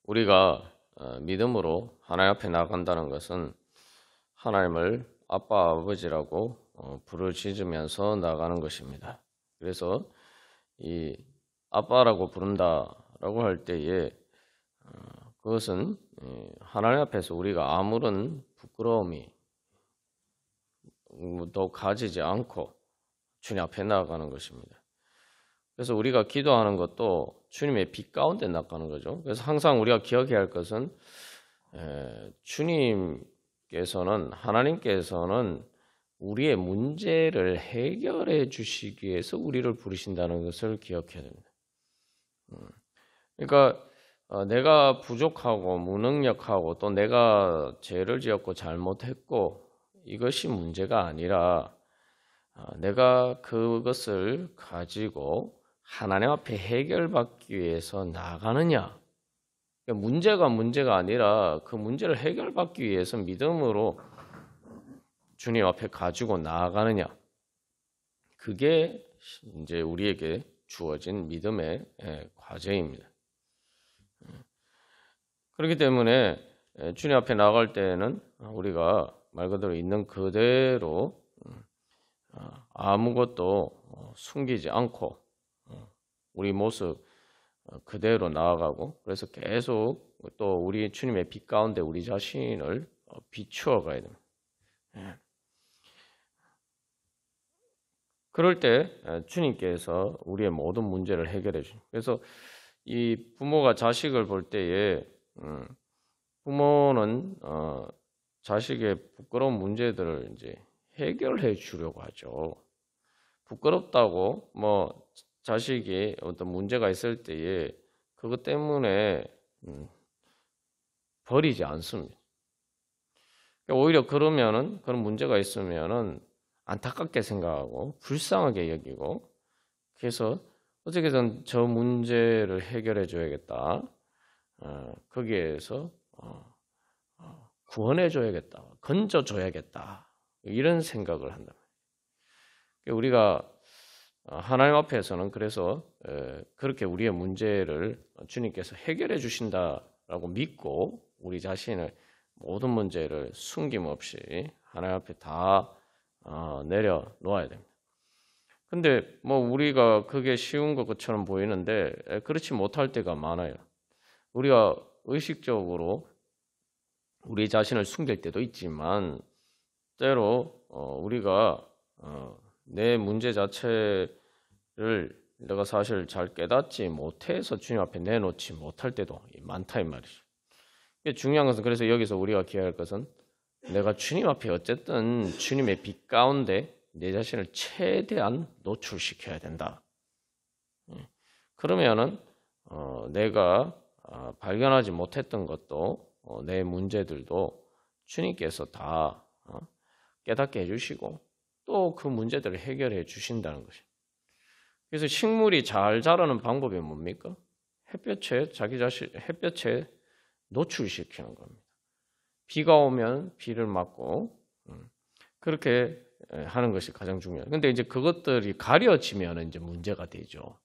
우리가 믿음으로 하나님 앞에 나간다는 것은 하나님을 아빠 아버지라고 부르짖으면서 나가는 것입니다. 그래서 이 아빠라고 부른다라고 할 때에 그것은 하나님 앞에서 우리가 아무런 부끄러움이 또 가지지 않고 주님 앞에 나아가는 것입니다. 그래서 우리가 기도하는 것도 주님의 빛 가운데 나가는 거죠. 그래서 항상 우리가 기억해야 할 것은 하나님께서는 우리의 문제를 해결해 주시기 위해서 우리를 부르신다는 것을 기억해야 됩니다. 그러니까 내가 부족하고 무능력하고 또 내가 죄를 지었고 잘못했고 이것이 문제가 아니라 내가 그것을 가지고 하나님 앞에 해결받기 위해서 나가느냐. 그러니까 문제가 아니라 그 문제를 해결받기 위해서 믿음으로 주님 앞에 가지고 나아가느냐. 그게 이제 우리에게 주어진 믿음의 과제입니다. 그렇기 때문에 주님 앞에 나갈 때에는 우리가 말 그대로 있는 그대로 아무것도 숨기지 않고 우리 모습 그대로 나아가고 그래서 계속 또 우리 주님의 빛 가운데 우리 자신을 비추어 가야 됩니다. 그럴 때 주님께서 우리의 모든 문제를 해결해 주십니다. 그래서 이 부모가 자식을 볼 때에 부모는 자식의 부끄러운 문제들을 이제 해결해 주려고 하죠. 부끄럽다고 뭐 자식이 어떤 문제가 있을 때에 그것 때문에 버리지 않습니다. 오히려 그러면은 그런 문제가 있으면은 안타깝게 생각하고 불쌍하게 여기고 그래서 어떻게든 저 문제를 해결해 줘야겠다. 거기에서 구원해 줘야겠다. 건져 줘야겠다. 이런 생각을 한다. 우리가 하나님 앞에서는 그래서 그렇게 우리의 문제를 주님께서 해결해 주신다라고 믿고 우리 자신을 모든 문제를 숨김없이 하나님 앞에 다 내려놓아야 됩니다. 근데 뭐 우리가 그게 쉬운 것처럼 보이는데 그렇지 못할 때가 많아요. 우리가 의식적으로 우리 자신을 숨길 때도 있지만 때로 우리가 내 문제 자체를 내가 사실 잘 깨닫지 못해서 주님 앞에 내놓지 못할 때도 많다 이 말이죠. 중요한 것은 그래서 여기서 우리가 기억할 것은 내가 주님 앞에 어쨌든 주님의 빛 가운데 내 자신을 최대한 노출시켜야 된다. 그러면은 내가 발견하지 못했던 것도 내 문제들도 주님께서 다 깨닫게 해주시고 또 그 문제들을 해결해 주신다는 것이에요. 그래서 식물이 잘 자라는 방법이 뭡니까? 햇볕에 노출시키는 겁니다. 비가 오면 비를 맞고 그렇게 하는 것이 가장 중요해요. 근데 이제 그것들이 가려지면 이제 문제가 되죠.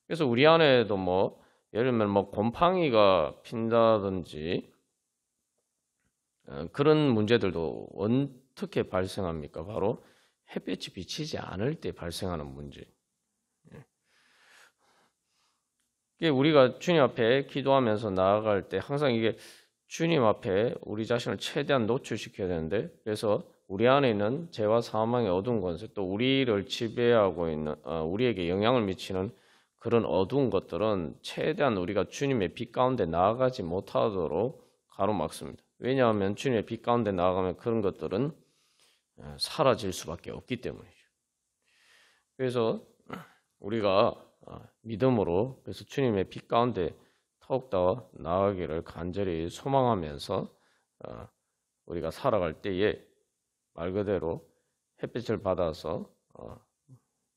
그래서 우리 안에도 뭐 예를 들면 뭐 곰팡이가 핀다든지 그런 문제들도 어떻게 발생합니까? 바로 햇볕이 비치지 않을 때 발생하는 문제. 우리가 주님 앞에 기도하면서 나아갈 때 항상 이게 주님 앞에 우리 자신을 최대한 노출시켜야 되는데 그래서 우리 안에 있는 죄와 사망의 어두운 권세 또 우리를 지배하고 있는 우리에게 영향을 미치는 그런 어두운 것들은 최대한 우리가 주님의 빛 가운데 나아가지 못하도록 가로막습니다. 왜냐하면 주님의 빛 가운데 나아가면 그런 것들은 사라질 수밖에 없기 때문이죠. 그래서 우리가 믿음으로 그래서 주님의 빛 가운데 더욱더 나아가기를 간절히 소망하면서 우리가 살아갈 때에 말 그대로 햇빛을 받아서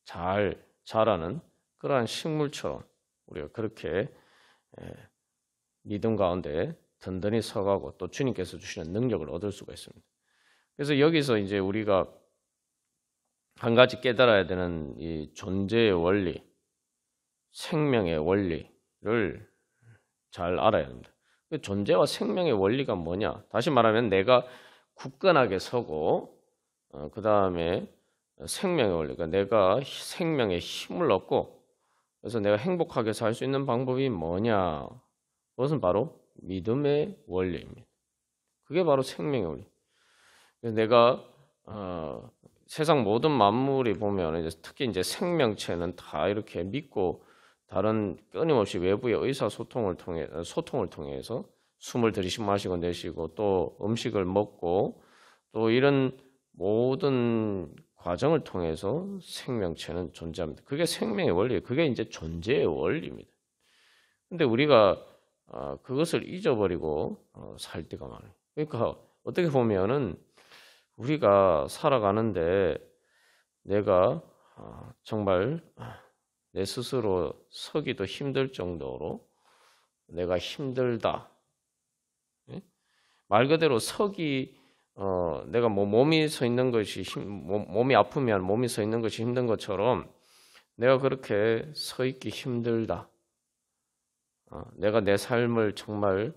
잘 자라는 그러한 식물처럼 우리가 그렇게 믿음 가운데 든든히 서가고 또 주님께서 주시는 능력을 얻을 수가 있습니다. 그래서 여기서 이제 우리가 한 가지 깨달아야 되는 이 존재의 원리, 생명의 원리를 잘 알아야 합니다. 그 존재와 생명의 원리가 뭐냐? 다시 말하면 내가 굳건하게 서고 그 다음에 생명의 원리가 내가 생명에 힘을 얻고 그래서 내가 행복하게 살 수 있는 방법이 뭐냐? 그것은 바로 믿음의 원리입니다. 그게 바로 생명의 원리. 그래서 내가 세상 모든 만물이 보면 특히 이제 생명체는 다 이렇게 믿고 다른 끊임없이 외부의 의사소통을 통해서 숨을 들이쉬고 마시고 내쉬고 또 음식을 먹고 또 이런 모든 과정을 통해서 생명체는 존재합니다. 그게 생명의 원리예요. 그게 이제 존재의 원리입니다. 근데 우리가 그것을 잊어버리고 살 때가 많아요. 그러니까 어떻게 보면은 우리가 살아가는데 내가 정말 내 스스로 서기도 힘들 정도로 내가 힘들다. 말 그대로 내가 뭐 몸이 서 있는 것이 몸이 아프면 몸이 서 있는 것이 힘든 것처럼 내가 그렇게 서 있기 힘들다. 내가 내 삶을 정말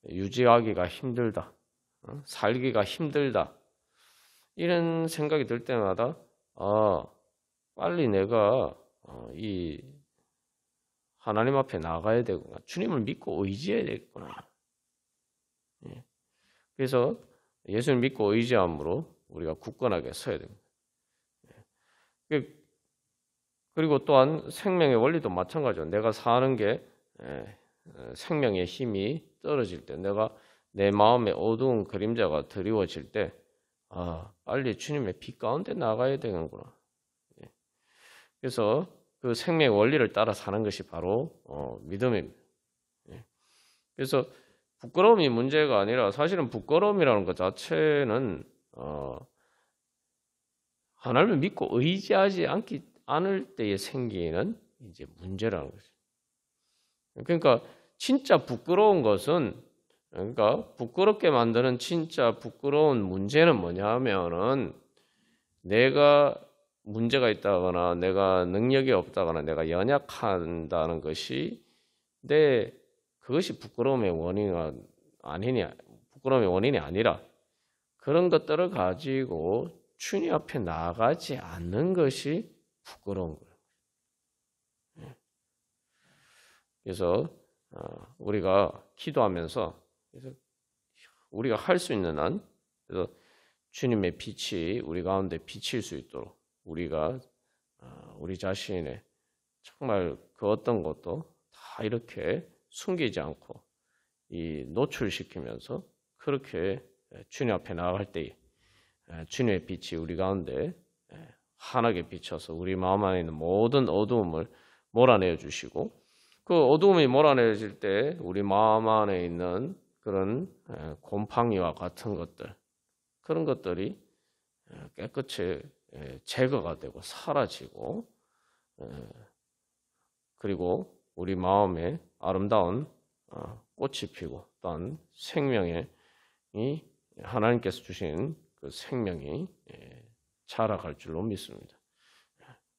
유지하기가 힘들다. 살기가 힘들다. 이런 생각이 들 때마다 빨리 내가 이 하나님 앞에 나가야 되구나. 주님을 믿고 의지해야 되겠구나. 그래서 예수를 믿고 의지함으로 우리가 굳건하게 서야 됩니다. 그리고 또한 생명의 원리도 마찬가지죠. 내가 사는 게 생명의 힘이 떨어질 때, 내가 내 마음에 어두운 그림자가 드리워질 때, 빨리 주님의 빛 가운데 나가야 되는구나. 그래서 그 생명의 원리를 따라 사는 것이 바로 믿음입니다. 그래서 부끄러움이 문제가 아니라 사실은 부끄러움이라는 것 자체는 하나님을 믿고 의지하지 않을 때에 생기는 이제 문제라는 거죠. 그러니까 진짜 부끄러운 것은 그러니까 부끄럽게 만드는 진짜 부끄러운 문제는 뭐냐면은 내가 문제가 있다거나 내가 능력이 없다거나 내가 연약한다는 것이 그것이 부끄러움의 원인이 아니라 그런 것들을 가지고 주님 앞에 나가지 않는 것이 부끄러운 거예요. 그래서 우리가 기도하면서 우리가 할 수 있는 한 그래서 주님의 빛이 우리 가운데 비칠 수 있도록 우리가 우리 자신의 정말 그 어떤 것도 다 이렇게 숨기지 않고 노출시키면서 그렇게 주님 앞에 나아갈 때에 주님의 빛이 우리 가운데 환하게 비쳐서 우리 마음 안에 있는 모든 어두움을 몰아내어 주시고 그 어두움이 몰아내질 때 우리 마음 안에 있는 그런 곰팡이와 같은 것들 그런 것들이 깨끗이 제거가 되고 사라지고 그리고 우리 마음에 아름다운 꽃이 피고 또한 생명의 하나님께서 주신 그 생명이 자라갈 줄로 믿습니다.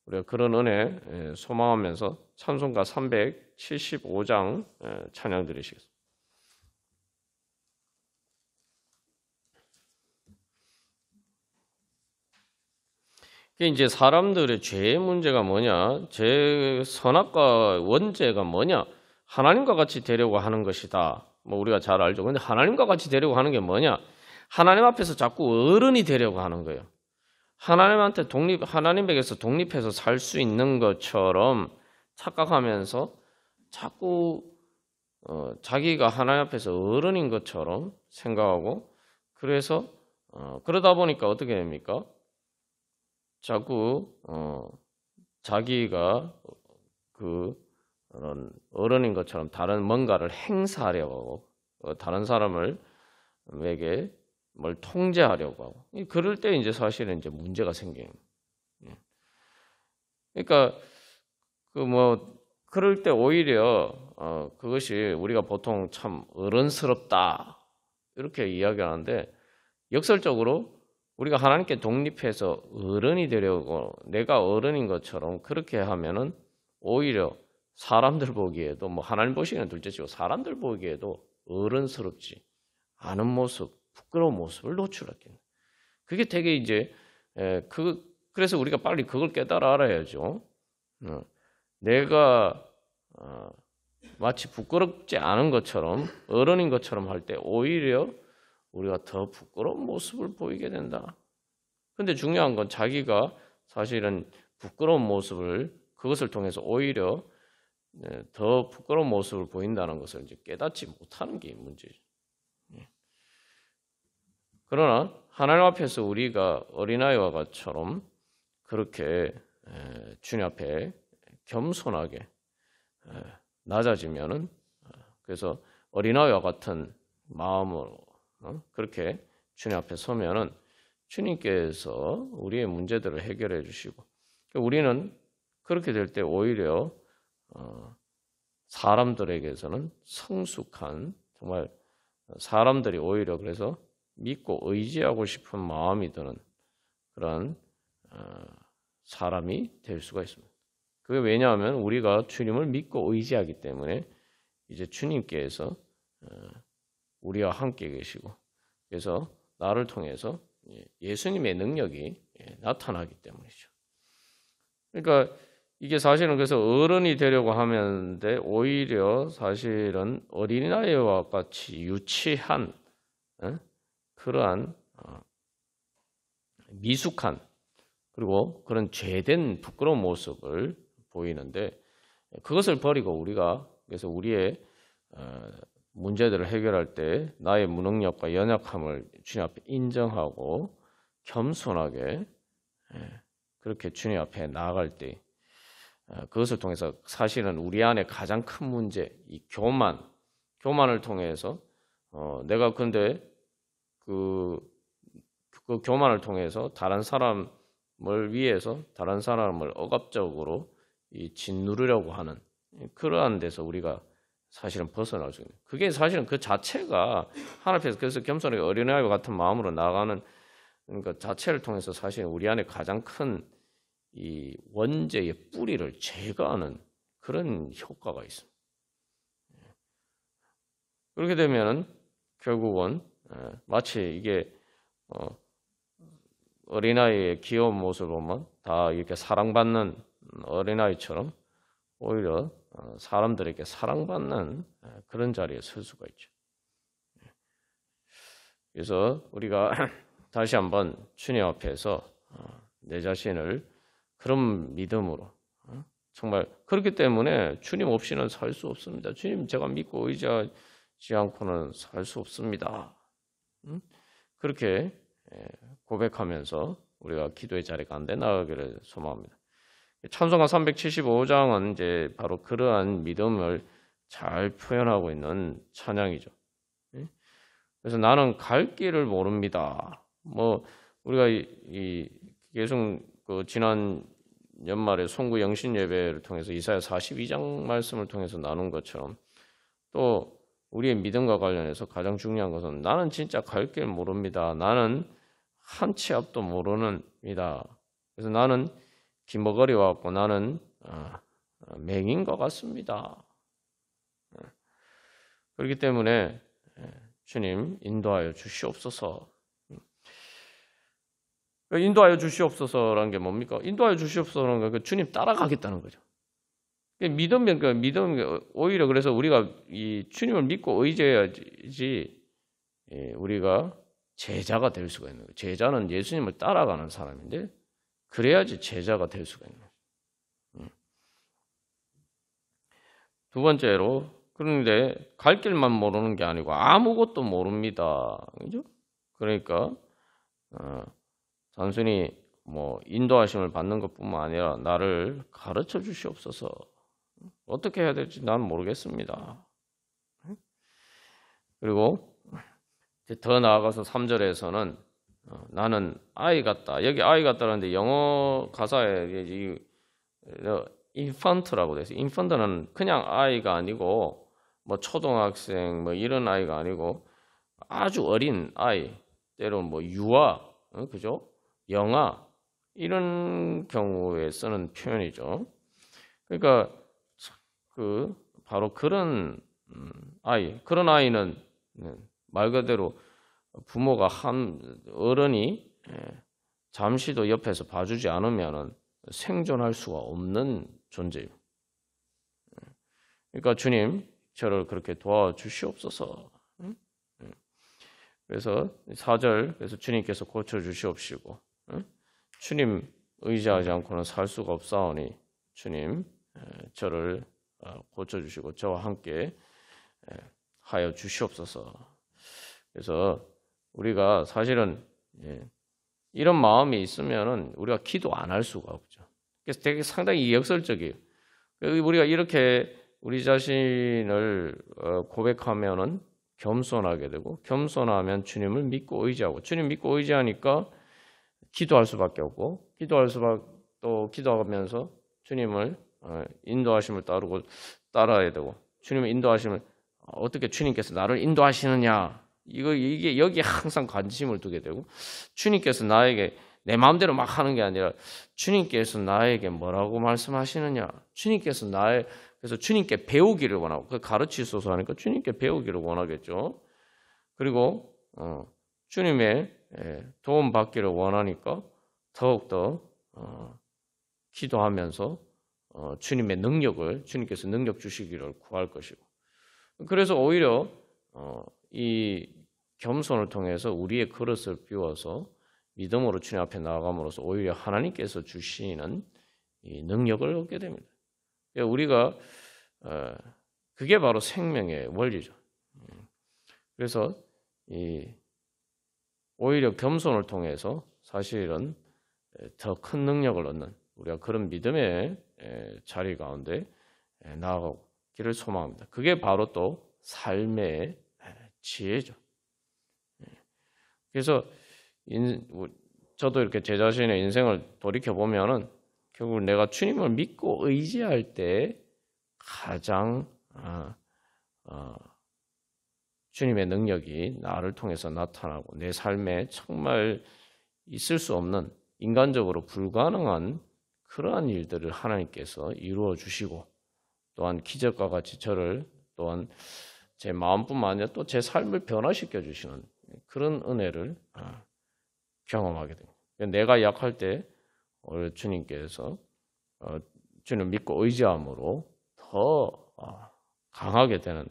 우리가 그런 은혜 소망하면서 찬송가 375장 찬양 드리시겠습니다. 이제 사람들의 죄의 문제가 뭐냐? 제 선악과 원죄가 뭐냐? 하나님과 같이 되려고 하는 것이다. 뭐 우리가 잘 알죠. 근데 하나님과 같이 되려고 하는 게 뭐냐? 하나님 앞에서 자꾸 어른이 되려고 하는 거예요. 하나님에게서 독립해서 살 수 있는 것처럼 착각하면서 자꾸 자기가 하나님 앞에서 어른인 것처럼 생각하고 그래서 그러다 보니까 어떻게 됩니까? 자꾸 자기가 그런 어른인 것처럼 다른 뭔가를 행사하려고 하고 다른 사람에게 뭘 통제하려고 하고 그럴 때 이제 사실은 이제 문제가 생겨요. 그러니까 그럴 때 오히려 그것이 우리가 보통 참 어른스럽다 이렇게 이야기하는데 역설적으로 우리가 하나님께 독립해서 어른이 되려고 내가 어른인 것처럼 그렇게 하면은 오히려 사람들 보기에도 뭐 하나님 보시기에는 둘째치고 사람들 보기에도 어른스럽지 않은 모습, 부끄러운 모습을 노출하게. 그게 되게 이제 그래서 우리가 빨리 그걸 깨달아 알아야죠. 내가 마치 부끄럽지 않은 것처럼 어른인 것처럼 할 때 오히려 우리가 더 부끄러운 모습을 보이게 된다. 근데 중요한 건 자기가 사실은 부끄러운 모습을 그것을 통해서 오히려 더 부끄러운 모습을 보인다는 것을 이제 깨닫지 못하는 게 문제죠. 그러나 하나님 앞에서 우리가 어린아이와 같처럼 그렇게 주님 앞에 겸손하게 낮아지면은 그래서 어린아이와 같은 마음으로 그렇게 주님 앞에 서면은 주님께서 우리의 문제들을 해결해 주시고 우리는 그렇게 될 때 오히려 사람들에게서는 성숙한 정말 사람들이 오히려 그래서 믿고 의지하고 싶은 마음이 드는 그런 사람이 될 수가 있습니다. 그게 왜냐하면 우리가 주님을 믿고 의지하기 때문에 이제 주님께서 우리와 함께 계시고 그래서 나를 통해서 예수님의 능력이 나타나기 때문이죠. 그러니까 이게 사실은 그래서 어른이 되려고 하는데 오히려 사실은 어린아이와 같이 유치한 그러한 미숙한 그리고 그런 죄된 부끄러운 모습을 보이는데 그것을 버리고 우리가 그래서 우리의 문제들을 해결할 때 나의 무능력과 연약함을 주님 앞에 인정하고 겸손하게 그렇게 주님 앞에 나아갈 때 그것을 통해서 사실은 우리 안에 가장 큰 문제, 이 교만을 통해서 내가 근데 그 교만을 통해서 다른 사람을 위해서 다른 사람을 억압적으로 짓누르려고 하는 그러한 데서 우리가 사실은 벗어날 수 있는. 그게 사실은 그 자체가 하나님 앞에서 그래서 겸손하게 어린아이와 같은 마음으로 나가는 그러니까 자체를 통해서 사실 우리 안에 가장 큰 이 원죄의 뿌리를 제거하는 그런 효과가 있습니다. 그렇게 되면은 결국은 마치 이게 어린아이의 귀여운 모습을 보면 다 이렇게 사랑받는 어린아이처럼 오히려 사람들에게 사랑받는 그런 자리에 설 수가 있죠. 그래서 우리가 다시 한번 주님 앞에서 내 자신을 그런 믿음으로 정말 그렇기 때문에 주님 없이는 살 수 없습니다. 주님 제가 믿고 의지하지 않고는 살 수 없습니다. 그렇게 고백하면서 우리가 기도의 자리에 간데 나가기를 소망합니다. 찬송가 375장은 이제 바로 그러한 믿음을 잘 표현하고 있는 찬양이죠. 그래서 나는 갈 길을 모릅니다. 뭐 우리가 계속 그 지난 연말에 송구 영신 예배를 통해서 이사야 42장 말씀을 통해서 나눈 것처럼 또 우리의 믿음과 관련해서 가장 중요한 것은 나는 진짜 갈 길 모릅니다. 나는 한 치 앞도 모르는이다. 그래서 나는 기머거리 왔고 나는 맹인 것 같습니다. 그렇기 때문에 주님 인도하여 주시옵소서. 인도하여 주시옵소서라는 게 뭡니까? 인도하여 주시옵소서라는 건 주님 따라가겠다는 거죠. 믿음 오히려 그래서 우리가 이 주님을 믿고 의지해야지 우리가 제자가 될 수가 있는 거예요. 제자는 예수님을 따라가는 사람인데 그래야지 제자가 될 수가 있는 거예요. 두 번째로 그런데 갈 길만 모르는 게 아니고 아무것도 모릅니다. 그죠? 그러니까 단순히 뭐 인도하심을 받는 것뿐만 아니라 나를 가르쳐 주시옵소서. 어떻게 해야 될지 난 모르겠습니다. 그리고 더 나아가서 3절에서는 나는 아이 같다. 여기 아이 같다는데 영어 가사에 인펀트라고 돼 있어요. 인펀트는 그냥 아이가 아니고 뭐 초등학생 뭐 이런 아이가 아니고 아주 어린 아이, 때로는 뭐 유아, 그죠? 영아 이런 경우에 쓰는 표현이죠. 그러니까 바로 그런 그런 아이는 말 그대로 부모가 어른이 잠시도 옆에서 봐주지 않으면은 생존할 수가 없는 존재예요. 그러니까 주님, 저를 그렇게 도와주시옵소서. 그래서 4절, 그래서 주님께서 고쳐주시옵시고, 주님 의지하지 않고는 살 수가 없사오니 주님 저를 고쳐주시고 저와 함께 하여 주시옵소서. 그래서 우리가 사실은 이런 마음이 있으면은 우리가 기도 안 할 수가 없죠. 그래서 되게 상당히 역설적이에요. 우리가 이렇게 우리 자신을 고백하면은 겸손하게 되고, 겸손하면 주님을 믿고 의지하고, 주님 믿고 의지하니까 기도할 수밖에 없고, 또 기도하면서 주님을 인도하심을 따라야 되고, 주님의 인도하심을 어떻게 주님께서 나를 인도하시느냐, 이게 여기에 항상 관심을 두게 되고, 주님께서 나에게 내 마음대로 막 하는 게 아니라 주님께서 나에게 뭐라고 말씀하시느냐, 그래서 주님께 배우기를 원하고, 그 가르치소서 하니까 주님께 배우기를 원하겠죠. 그리고 주님의 도움 받기를 원하니까 더욱더 기도하면서 주님의 능력을, 주님께서 능력 주시기를 구할 것이고, 그래서 오히려 이 겸손을 통해서 우리의 그릇을 비워서 믿음으로 주님 앞에 나아감으로써 오히려 하나님께서 주시는 이 능력을 얻게 됩니다. 우리가 그게 바로 생명의 원리죠. 그래서 오히려 겸손을 통해서 사실은 더 큰 능력을 얻는, 우리가 그런 믿음의 자리 가운데 나아가고 길을 소망합니다. 그게 바로 또 삶의 지혜죠. 그래서 저도 이렇게 제 자신의 인생을 돌이켜 보면은 결국 내가 주님을 믿고 의지할 때 가장 주님의 능력이 나를 통해서 나타나고 내 삶에 정말 있을 수 없는, 인간적으로 불가능한 그러한 일들을 하나님께서 이루어 주시고, 또한 기적과 같이 저를 또한 제 마음뿐만 아니라 또 제 삶을 변화시켜 주시는 그런 은혜를 경험하게 됩니다. 내가 약할 때 주님께서 주님 믿고 의지함으로 더 강하게 되는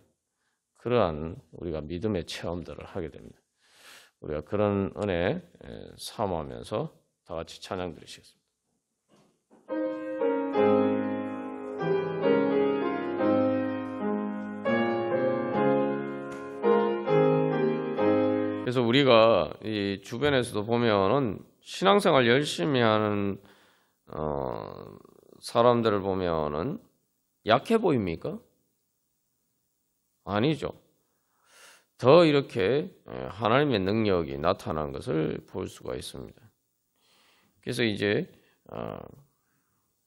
그러한 우리가 믿음의 체험들을 하게 됩니다. 우리가 그런 은혜 사모하면서 다 같이 찬양 드리시겠습니다. 그래서 우리가 이 주변에서도 보면은 신앙생활 열심히 하는 사람들을 보면은 약해 보입니까? 아니죠. 더 이렇게 하나님의 능력이 나타난 것을 볼 수가 있습니다. 그래서 이제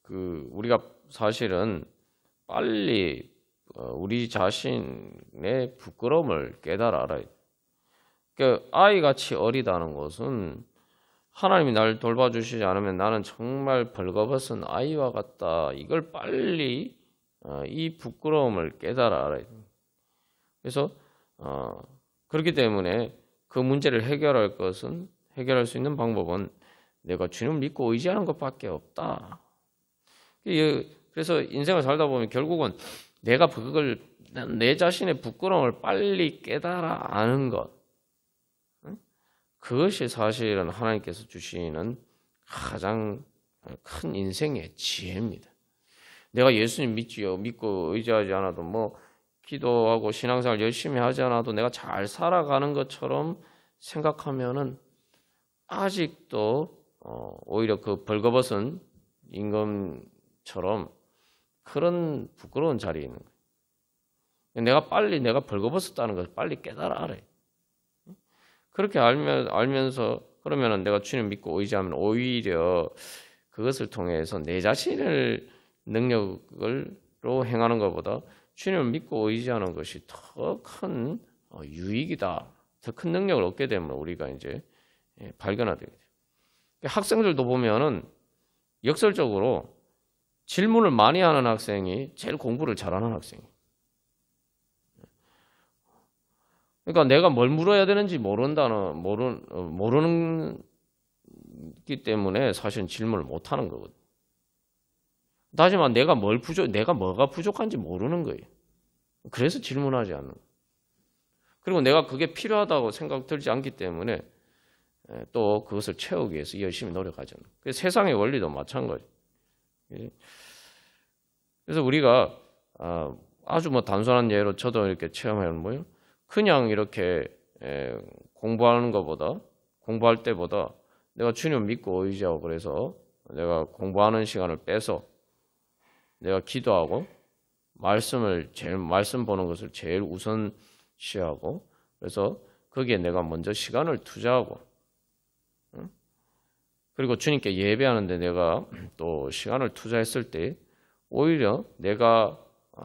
우리가 사실은 빨리 우리 자신의 부끄러움을 깨달아 알아야 돼요. 그러니까 아이같이 어리다는 것은 하나님이 날 돌봐주시지 않으면 나는 정말 벌거벗은 아이와 같다. 이걸 빨리 이 부끄러움을 깨달아 알아야 됩니다. 그래서 그렇기 때문에 그 문제를 해결할 수 있는 방법은 내가 주님을 믿고 의지하는 것밖에 없다. 그래서 인생을 살다 보면 결국은 내가 내 자신의 부끄러움을 빨리 깨달아 아는 것, 그것이 사실은 하나님께서 주시는 가장 큰 인생의 지혜입니다. 내가 예수님 믿고 의지하지 않아도 기도하고 신앙생활 열심히 하지 않아도 내가 잘 살아가는 것처럼 생각하면은 아직도 오히려 그 벌거벗은 임금처럼 그런 부끄러운 자리에 있는 거예요. 내가 벌거벗었다는 것을 빨리 깨달아 알아요. 그렇게 알면서 그러면은 내가 주님 믿고 의지하면 오히려 그것을 통해서 내 자신을 능력으로 행하는 것보다 주님을 믿고 의지하는 것이 더 큰 유익이다. 더 큰 능력을 얻게 되면 우리가 이제 발견하게 돼요. 학생들도 보면은 역설적으로 질문을 많이 하는 학생이 제일 공부를 잘하는 학생이에요. 그러니까 내가 뭘 물어야 되는지 모르는 기 때문에 사실은 질문을 못 하는 거거든요. 다시 말해 내가 뭐가 부족한지 모르는 거예요. 그래서 질문하지 않는 거예요. 그리고 내가 그게 필요하다고 생각 들지 않기 때문에 또 그것을 채우기 위해서 열심히 노력하죠. 세상의 원리도 마찬가지. 그래서 우리가 아주 뭐 단순한 예로 저도 이렇게 체험하는 뭐예요? 그냥 이렇게 공부할 때보다 내가 주님 믿고 의지하고 그래서 내가 공부하는 시간을 빼서 내가 기도하고 말씀 보는 것을 제일 우선시하고 그래서 거기에 내가 먼저 시간을 투자하고 그리고 주님께 예배하는데 내가 또 시간을 투자했을 때 오히려 내가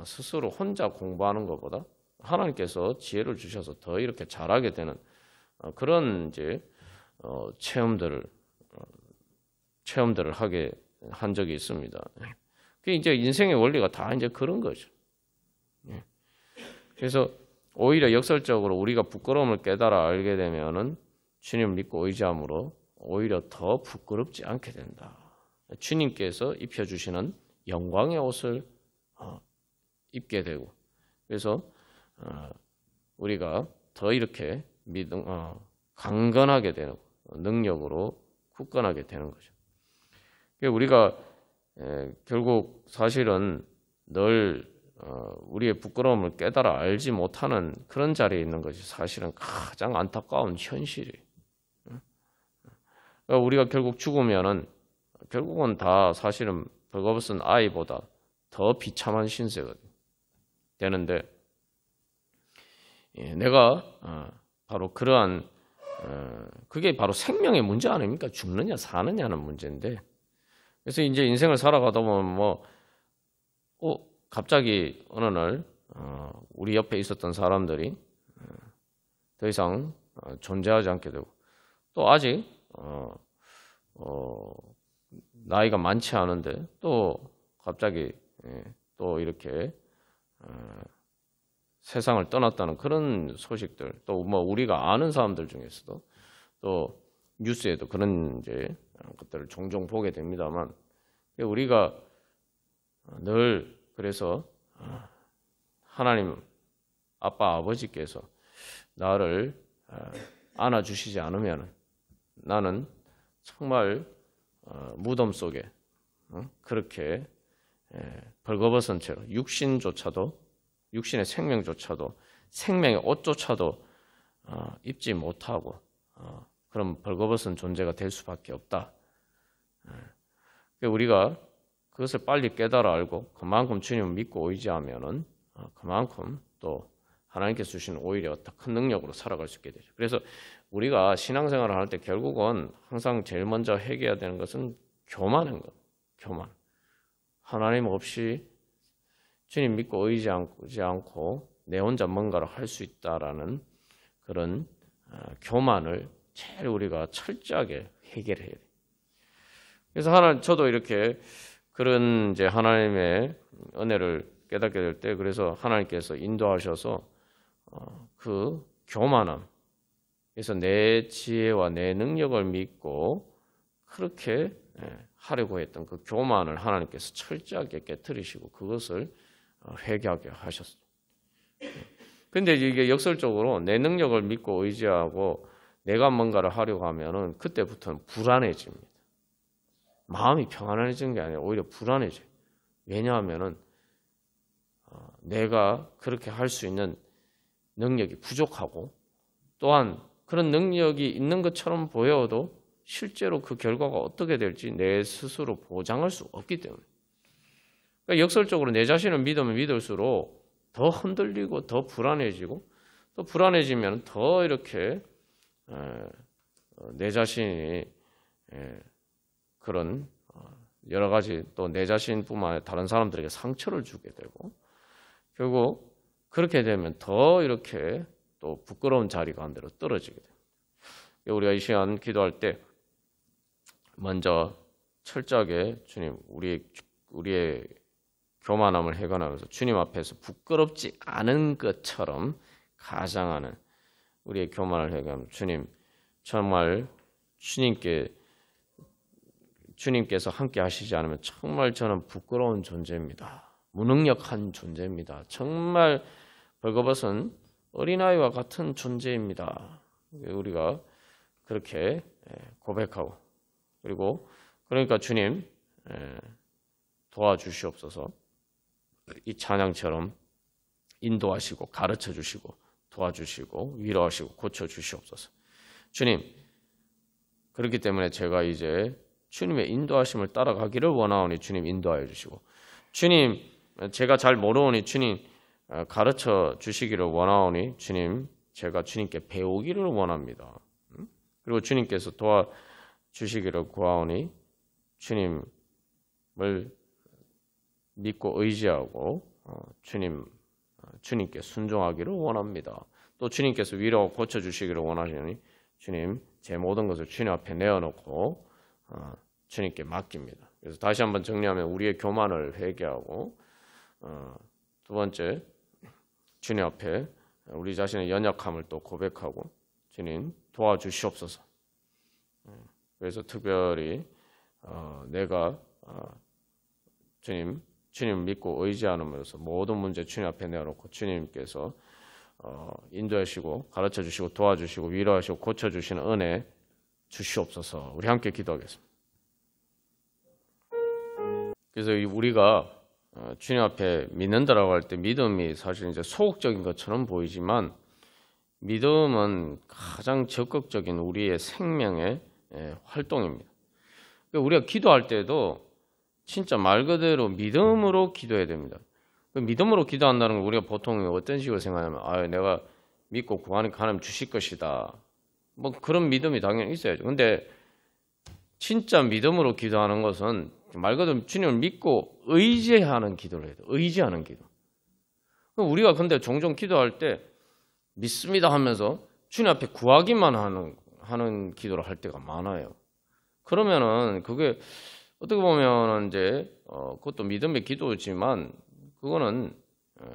스스로 혼자 공부하는 것보다 하나님께서 지혜를 주셔서 더 이렇게 잘하게 되는 그런 이제 체험들을 하게 한 적이 있습니다. 그게 이제 인생의 원리가 다 이제 그런 거죠. 그래서 오히려 역설적으로 우리가 부끄러움을 깨달아 알게 되면은 주님을 믿고 의지함으로 오히려 더 부끄럽지 않게 된다. 주님께서 입혀주시는 영광의 옷을 입게 되고 그래서 우리가 더 이렇게 강건하게 되는 능력으로 굳건하게 되는 거죠. 우리가 결국 사실은 늘 우리의 부끄러움을 깨달아 알지 못하는 그런 자리에 있는 것이 사실은 가장 안타까운 현실이에요. 그러니까 우리가 결국 죽으면은 결국은 다 사실은 벌거벗은 아이보다 더 비참한 신세가 되는데 내가 바로 그러한 그게 바로 생명의 문제 아닙니까? 죽느냐 사느냐는 문제인데 그래서 이제 인생을 살아가다 보면 갑자기 어느 날 우리 옆에 있었던 사람들이 더 이상 존재하지 않게 되고 또 아직 나이가 많지 않은데 또 갑자기 또 이렇게 세상을 떠났다는 그런 소식들 또 뭐 우리가 아는 사람들 중에서도 또 뉴스에도 그런 이제 것들을 종종 보게 됩니다만 우리가 늘 그래서 하나님 아빠 아버지께서 나를 안아주시지 않으면 나는 정말 무덤 속에 그렇게 벌거벗은 채로 육신의 생명조차도 생명의 옷조차도 입지 못하고 그런 벌거벗은 존재가 될 수밖에 없다. 우리가 그것을 빨리 깨달아 알고 그만큼 주님을 믿고 의지하면은 그만큼 또 하나님께서 주시는 오히려 더 큰 능력으로 살아갈 수 있게 되죠. 그래서 우리가 신앙생활을 할 때 결국은 항상 제일 먼저 해결해야 되는 것은 교만인 것. 교만. 하나님 없이 주님 믿고 의지하지 않고 내 혼자 뭔가를 할 수 있다라는 그런 교만을 제일 우리가 철저하게 해결해야 돼요. 그래서 저도 이렇게 그런 이제 하나님의 은혜를 깨닫게 될 때 그래서 하나님께서 인도하셔서 그 교만함 그래서 내 지혜와 내 능력을 믿고 그렇게 하려고 했던 그 교만을 하나님께서 철저하게 깨뜨리시고 그것을 회개하게 하셨어요. 근데 이게 역설적으로 내 능력을 믿고 의지하고 내가 뭔가를 하려고 하면은 그때부터는 불안해집니다. 마음이 평안해지는 게 아니라 오히려 불안해져요. 왜냐하면은 내가 그렇게 할 수 있는 능력이 부족하고 또한 그런 능력이 있는 것처럼 보여도 실제로 그 결과가 어떻게 될지 내 스스로 보장할 수 없기 때문에 그러니까 역설적으로 내 자신을 믿으면 믿을수록 더 흔들리고 더 불안해지고 또 불안해지면 더 이렇게 내 자신이 그런 여러 가지 또 내 자신뿐만 아니라 다른 사람들에게 상처를 주게 되고 결국 그렇게 되면 더 이렇게 또 부끄러운 자리 가운데로 떨어지게 됩니다. 우리가 이 시간 기도할 때 먼저 철저하게 주님 우리의 우리의 교만함을 해관하면서 주님 앞에서 부끄럽지 않은 것처럼 가장하는 우리의 교만을 해관하면서 주님 정말 주님께서 함께 하시지 않으면 정말 저는 부끄러운 존재입니다. 무능력한 존재입니다. 정말 벌거벗은 어린아이와 같은 존재입니다. 우리가 그렇게 고백하고 그리고 그러니까 주님 도와주시옵소서. 이 찬양처럼 인도하시고 가르쳐 주시고 도와주시고 위로하시고 고쳐 주시옵소서. 주님 그렇기 때문에 제가 이제 주님의 인도하심을 따라가기를 원하오니 주님 인도하여 주시고 주님 제가 잘 모르오니 주님 가르쳐 주시기를 원하오니 주님 제가 주님께 배우기를 원합니다. 그리고 주님께서 도와주시기를 구하오니 주님을 믿고 의지하고 주님께 순종하기를 원합니다. 또 주님께서 위로하고 고쳐주시기를 원하시니 주님 제 모든 것을 주님 앞에 내어놓고 주님께 맡깁니다. 그래서 다시 한번 정리하면 우리의 교만을 회개하고 두 번째 주님 앞에 우리 자신의 연약함을 또 고백하고 주님 도와주시옵소서. 그래서 특별히 내가 주님 믿고 의지하면서 모든 문제 주님 앞에 내어놓고 주님께서 인도하시고 가르쳐주시고 도와주시고 위로하시고 고쳐주시는 은혜 주시옵소서. 우리 함께 기도하겠습니다. 그래서 우리가 주님 앞에 믿는다라고 할 때 믿음이 사실 이제 소극적인 것처럼 보이지만 믿음은 가장 적극적인 우리의 생명의 활동입니다. 우리가 기도할 때도 진짜 말 그대로 믿음으로 기도해야 됩니다. 믿음으로 기도한다는 걸 우리가 보통 어떤 식으로 생각하냐면 내가 믿고 구하니까 하나님 주실 것이다. 뭐 그런 믿음이 당연히 있어야죠. 근데 진짜 믿음으로 기도하는 것은 말 그대로 주님을 믿고 의지하는 기도를 해야 돼요. 의지하는 기도. 우리가 근데 종종 기도할 때 믿습니다 하면서 주님 앞에 구하기만 하는 기도를 할 때가 많아요. 그러면은 그게 어떻게 보면 이제 그것도 믿음의 기도지만 그거는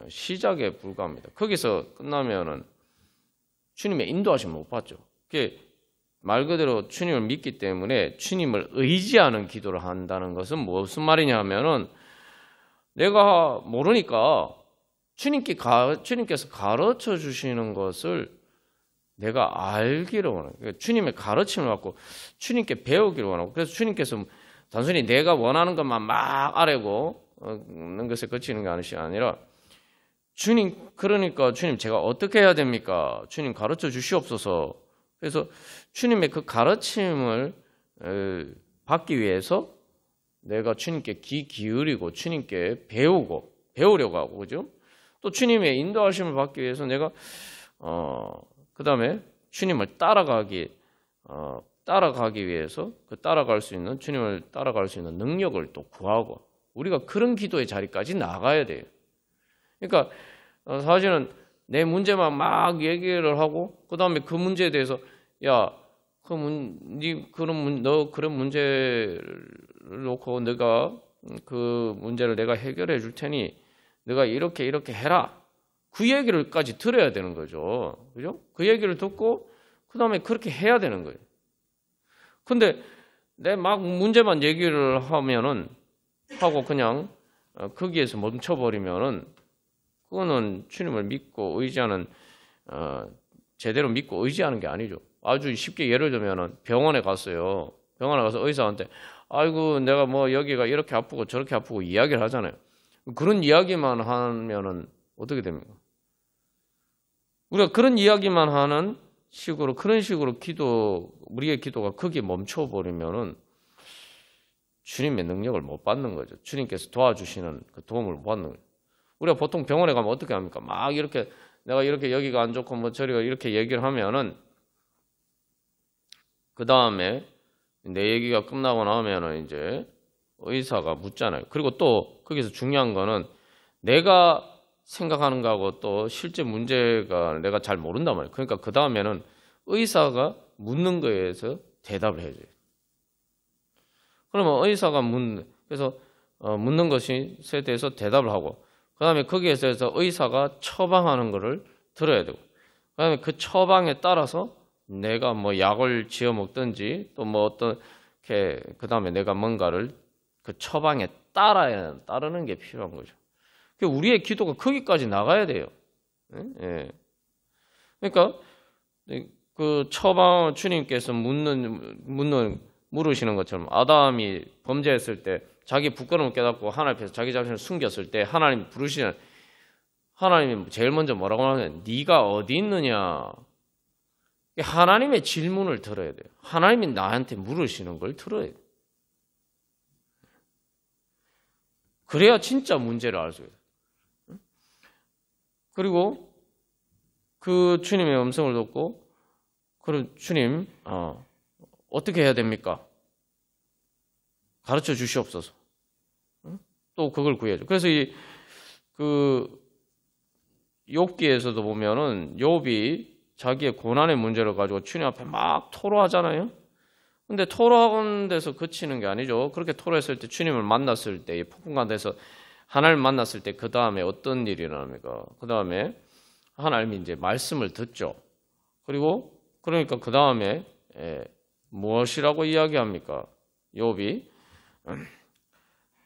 시작에 불과합니다. 거기서 끝나면은 주님의 인도하심을 못 받죠. 그게 말 그대로 주님을 믿기 때문에 주님을 의지하는 기도를 한다는 것은 무슨 말이냐 하면은 내가 모르니까 주님께서 가르쳐 주시는 것을 내가 알기를 원해요. 그러니까 주님의 가르침을 받고 주님께 배우기를 원하고 그래서 주님께서 단순히 내가 원하는 것만 막 아뢰고 는 것에 그치는 게 아니라 그러니까 주님 제가 어떻게 해야 됩니까? 주님 가르쳐 주시옵소서. 그래서 주님의 그 가르침을 받기 위해서 내가 주님께 귀 기울이고 주님께 배우려고 하고 그죠? 또 주님의 인도하심을 받기 위해서 내가 그다음에 주님을 따라가기 위해서 주님을 따라갈 수 있는 능력을 또 구하고 우리가 그런 기도의 자리까지 나가야 돼요. 그러니까 사실은 내 문제만 막 얘기를 하고 그다음에 그 문제에 대해서 너 그런 문제를 놓고 내가 그 문제를 내가 해결해 줄 테니 내가 이렇게 해라. 그 얘기를까지 들어야 되는 거죠. 그죠? 그 얘기를 듣고 그다음에 그렇게 해야 되는 거예요. 근데 내 막 문제만 얘기를 하고 그냥 거기에서 멈춰버리면은 그거는 주님을 믿고 의지하는 제대로 믿고 의지하는 게 아니죠. 아주 쉽게 예를 들면은 병원에 갔어요. 병원에 가서 의사한테 아이고 내가 뭐 여기가 이렇게 아프고 저렇게 아프고 이야기를 하잖아요. 그런 이야기만 하면은 어떻게 됩니까? 우리가 그런 이야기만 하는 식으로 그런 식으로 우리의 기도가 거기에 멈춰버리면은 주님의 능력을 못 받는 거죠. 주님께서 도와주시는 그 도움을 못 받는 거죠. 우리가 보통 병원에 가면 어떻게 합니까? 막 이렇게 내가 이렇게 여기가 안 좋고 뭐 저리가 이렇게 얘기를 하면은 그 다음에 내 얘기가 끝나고 나면은 이제 의사가 묻잖아요. 그리고 또 거기서 중요한 거는 내가 생각하는 거하고 또 실제 문제가 내가 잘 모른단 말이에요. 그러니까 그 다음에는 의사가 묻는 거에 대해서 대답을 해줘요. 그러면 의사가 그래서 묻는 것에 대해서 대답을 하고, 그 다음에 거기에서 의사가 처방하는 것을 들어야 되고, 그 다음에 그 처방에 따라서 내가 뭐 약을 지어 먹든지 또 뭐 어떻게, 그 다음에 내가 뭔가를 그 처방에 따르는 게 필요한 거죠. 우리의 기도가 거기까지 나가야 돼요. 예. 그러니까 그 처방, 주님께서 물으시는 것처럼 아담이 범죄했을 때 자기 부끄러움을 깨닫고 하나님 앞에서 자기 자신을 숨겼을 때 하나님 부르시는, 하나님이 제일 먼저 뭐라고 하냐면 네가 어디 있느냐. 하나님의 질문을 들어야 돼요. 하나님이 나한테 물으시는 걸 들어야 돼요. 그래야 진짜 문제를 알 수 있어요. 그리고 그 주님의 음성을 듣고, 그럼 주님 어떻게 해야 됩니까? 가르쳐 주시옵소서. 또 그걸 구해야죠. 그래서 그 욥기에서도 보면은 욥이 자기의 고난의 문제를 가지고 주님 앞에 막 토로하잖아요. 근데 토로하는 데서 그치는 게 아니죠. 그렇게 토로했을 때 주님을 만났을 때, 폭풍 가운데서 하나님을 만났을 때 그 다음에 어떤 일이 일어납니까? 그 다음에 하나님이 이제 말씀을 듣죠. 그리고 그러니까 그 다음에 무엇이라고 이야기합니까? 욥이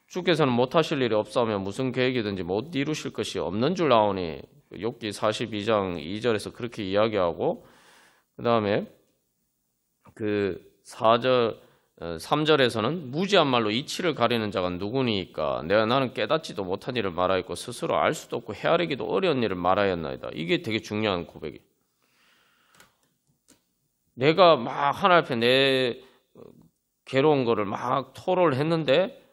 주께서는 못하실 일이 없사오며 무슨 계획이든지 못 이루실 것이 없는 줄 아오니, 욥기 42장 2절에서 그렇게 이야기하고, 그 다음에 그 3절에서는 무지한 말로 이치를 가리는 자가 누구니까 나는 깨닫지도 못한 일을 말하였고 스스로 알 수도 없고 헤아리기도 어려운 일을 말하였나이다. 이게 되게 중요한 고백이에요. 내가 막 하나님 앞에 내 괴로운 거를 막 토로를 했는데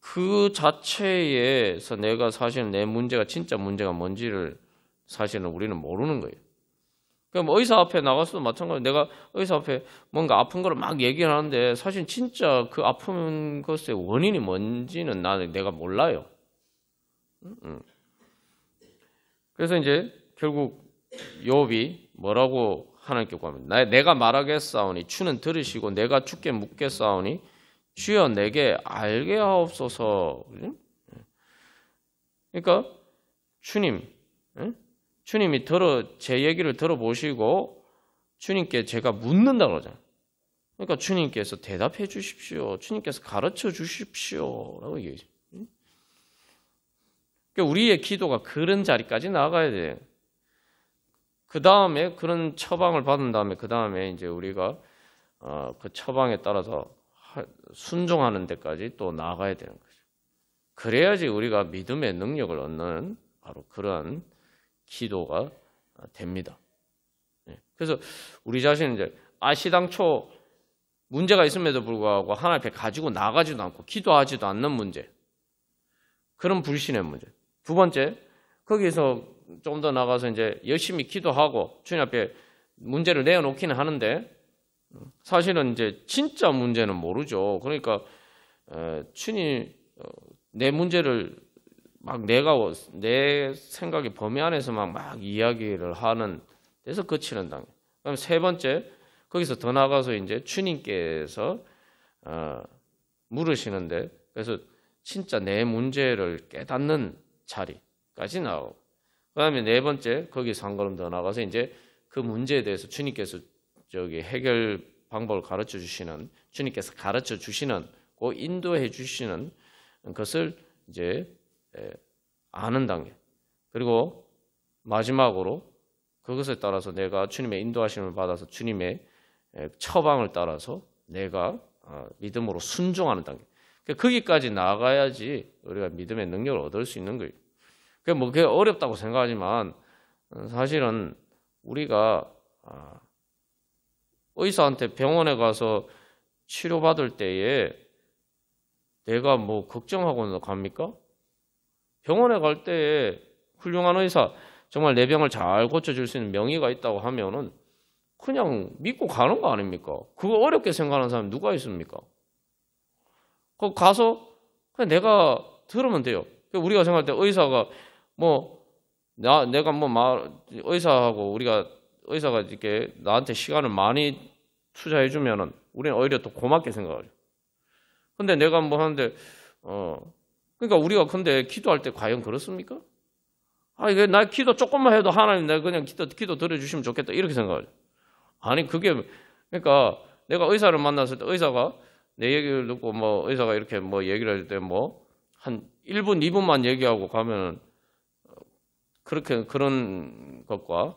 그 자체에서 내가 사실은 내 문제가 진짜 문제가 뭔지를 사실은 우리는 모르는 거예요. 그럼 의사 앞에 나가서도 마찬가지로 내가 의사 앞에 뭔가 아픈 거를 막 얘기를 하는데 사실 진짜 그 아픈 것의 원인이 뭔지는 내가 몰라요. 그래서 이제 결국 욥이 뭐라고 하나님께 구합니다. 내가 말하겠사오니 주는 들으시고 내가 주께 묻겠사오니 주여 내게 알게 하옵소서. 그러니까 주님이 제 얘기를 들어보시고 주님께 제가 묻는다 그러잖아요. 그러니까 주님께서 대답해 주십시오. 주님께서 가르쳐 주십시오. 라고 얘기해요. 그러니까 우리의 기도가 그런 자리까지 나가야 돼요. 그 다음에 그런 처방을 받은 다음에 그 다음에 이제 우리가 그 처방에 따라서 순종하는 데까지 또 나가야 되는 거죠. 그래야지 우리가 믿음의 능력을 얻는 바로 그러한 기도가 됩니다. 그래서 우리 자신은 이제 아시당초 문제가 있음에도 불구하고 하나님 앞에 가지고 나가지도 않고 기도하지도 않는 문제, 그런 불신의 문제. 두 번째, 거기서 좀 더 나가서 이제 열심히 기도하고 주님 앞에 문제를 내어놓기는 하는데 사실은 이제 진짜 문제는 모르죠. 그러니까 주님 내 문제를 막 내 생각의 범위 안에서만 막 이야기를 하는 데서 그치는 단계. 그다음 세 번째, 거기서 더 나가서 이제 주님께서 물으시는데, 그래서 진짜 내 문제를 깨닫는 자리까지 나오고, 그다음에 네 번째, 거기서 한 걸음 더 나가서 이제 그 문제에 대해서 주님께서 해결 방법을 가르쳐 주시는, 주님께서 가르쳐 주시는, 그 인도해 주시는 것을 이제 아는 단계. 그리고 마지막으로 그것에 따라서 내가 주님의 인도하심을 받아서 주님의 처방을 따라서 내가 믿음으로 순종하는 단계. 거기까지 나가야지 우리가 믿음의 능력을 얻을 수 있는 거예요. 그게 어렵다고 생각하지만 사실은 우리가 의사한테 병원에 가서 치료받을 때에 내가 뭐 걱정하고 갑니까? 병원에 갈 때에 훌륭한 의사, 정말 내 병을 잘 고쳐줄 수 있는 명의가 있다고 하면은 그냥 믿고 가는 거 아닙니까? 그거 어렵게 생각하는 사람 누가 있습니까? 그 가서 그냥 내가 들으면 돼요. 우리가 생각할 때 의사가 의사하고 의사가 이렇게 나한테 시간을 많이 투자해 주면은 우리는 오히려 더 고맙게 생각하죠. 근데 내가 뭐 하는데 그러니까 우리가 근데 기도할 때 과연 그렇습니까? 이게 나 기도 조금만 해도 하나님 내가 그냥 기도 들어주시면 좋겠다 이렇게 생각하죠. 아니 그게 그러니까 내가 의사를 만났을 때 의사가 내 얘기를 듣고 뭐 의사가 이렇게 뭐 얘기를 할 때 뭐 한 1분, 2분만 얘기하고 가면은 그렇게 그런 것과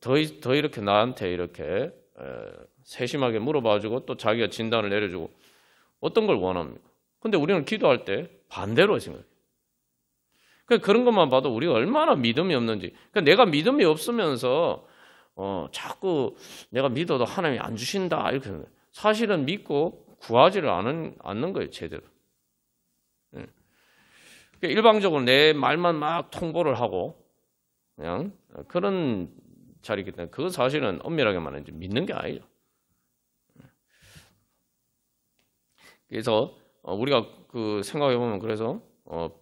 더 이렇게 나한테 이렇게 세심하게 물어봐주고 또 자기가 진단을 내려주고 어떤 걸 원합니까? 근데 우리는 기도할 때 반대로 생각해요. 그러니까 그런 것만 봐도 우리가 얼마나 믿음이 없는지. 그러니까 내가 믿음이 없으면서 자꾸 내가 믿어도 하나님이 안 주신다 이렇게 생각해요. 사실은 믿고 구하지를 않는 거예요, 제대로. 그러니까 일방적으로 내 말만 막 통보를 하고 그냥 그런 자리이기 때문에 그건 사실은 엄밀하게 말하면 믿는 게 아니죠. 그래서 우리가 그 생각해 보면 그래서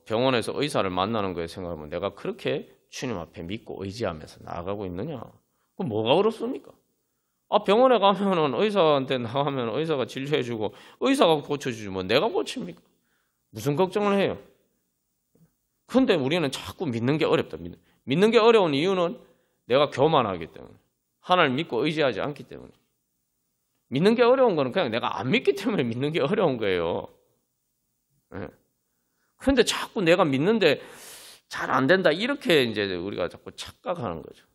병원에서 의사를 만나는 거에 생각하면 내가 그렇게 주님 앞에 믿고 의지하면서 나아가고 있느냐? 그럼 뭐가 어렵습니까? 병원에 가면은 의사한테 나가면 의사가 진료해주고 의사가 고쳐주지 뭐 내가 고칩니까? 무슨 걱정을 해요? 그런데 우리는 자꾸 믿는 게 어렵다. 믿는 게 어려운 이유는 내가 교만하기 때문에 하나님 믿고 의지하지 않기 때문에 믿는 게 어려운 거는 그냥 내가 안 믿기 때문에 믿는 게 어려운 거예요. 그런데 자꾸 내가 믿는데 잘 안 된다 이렇게 이제 우리가 자꾸 착각하는 거죠.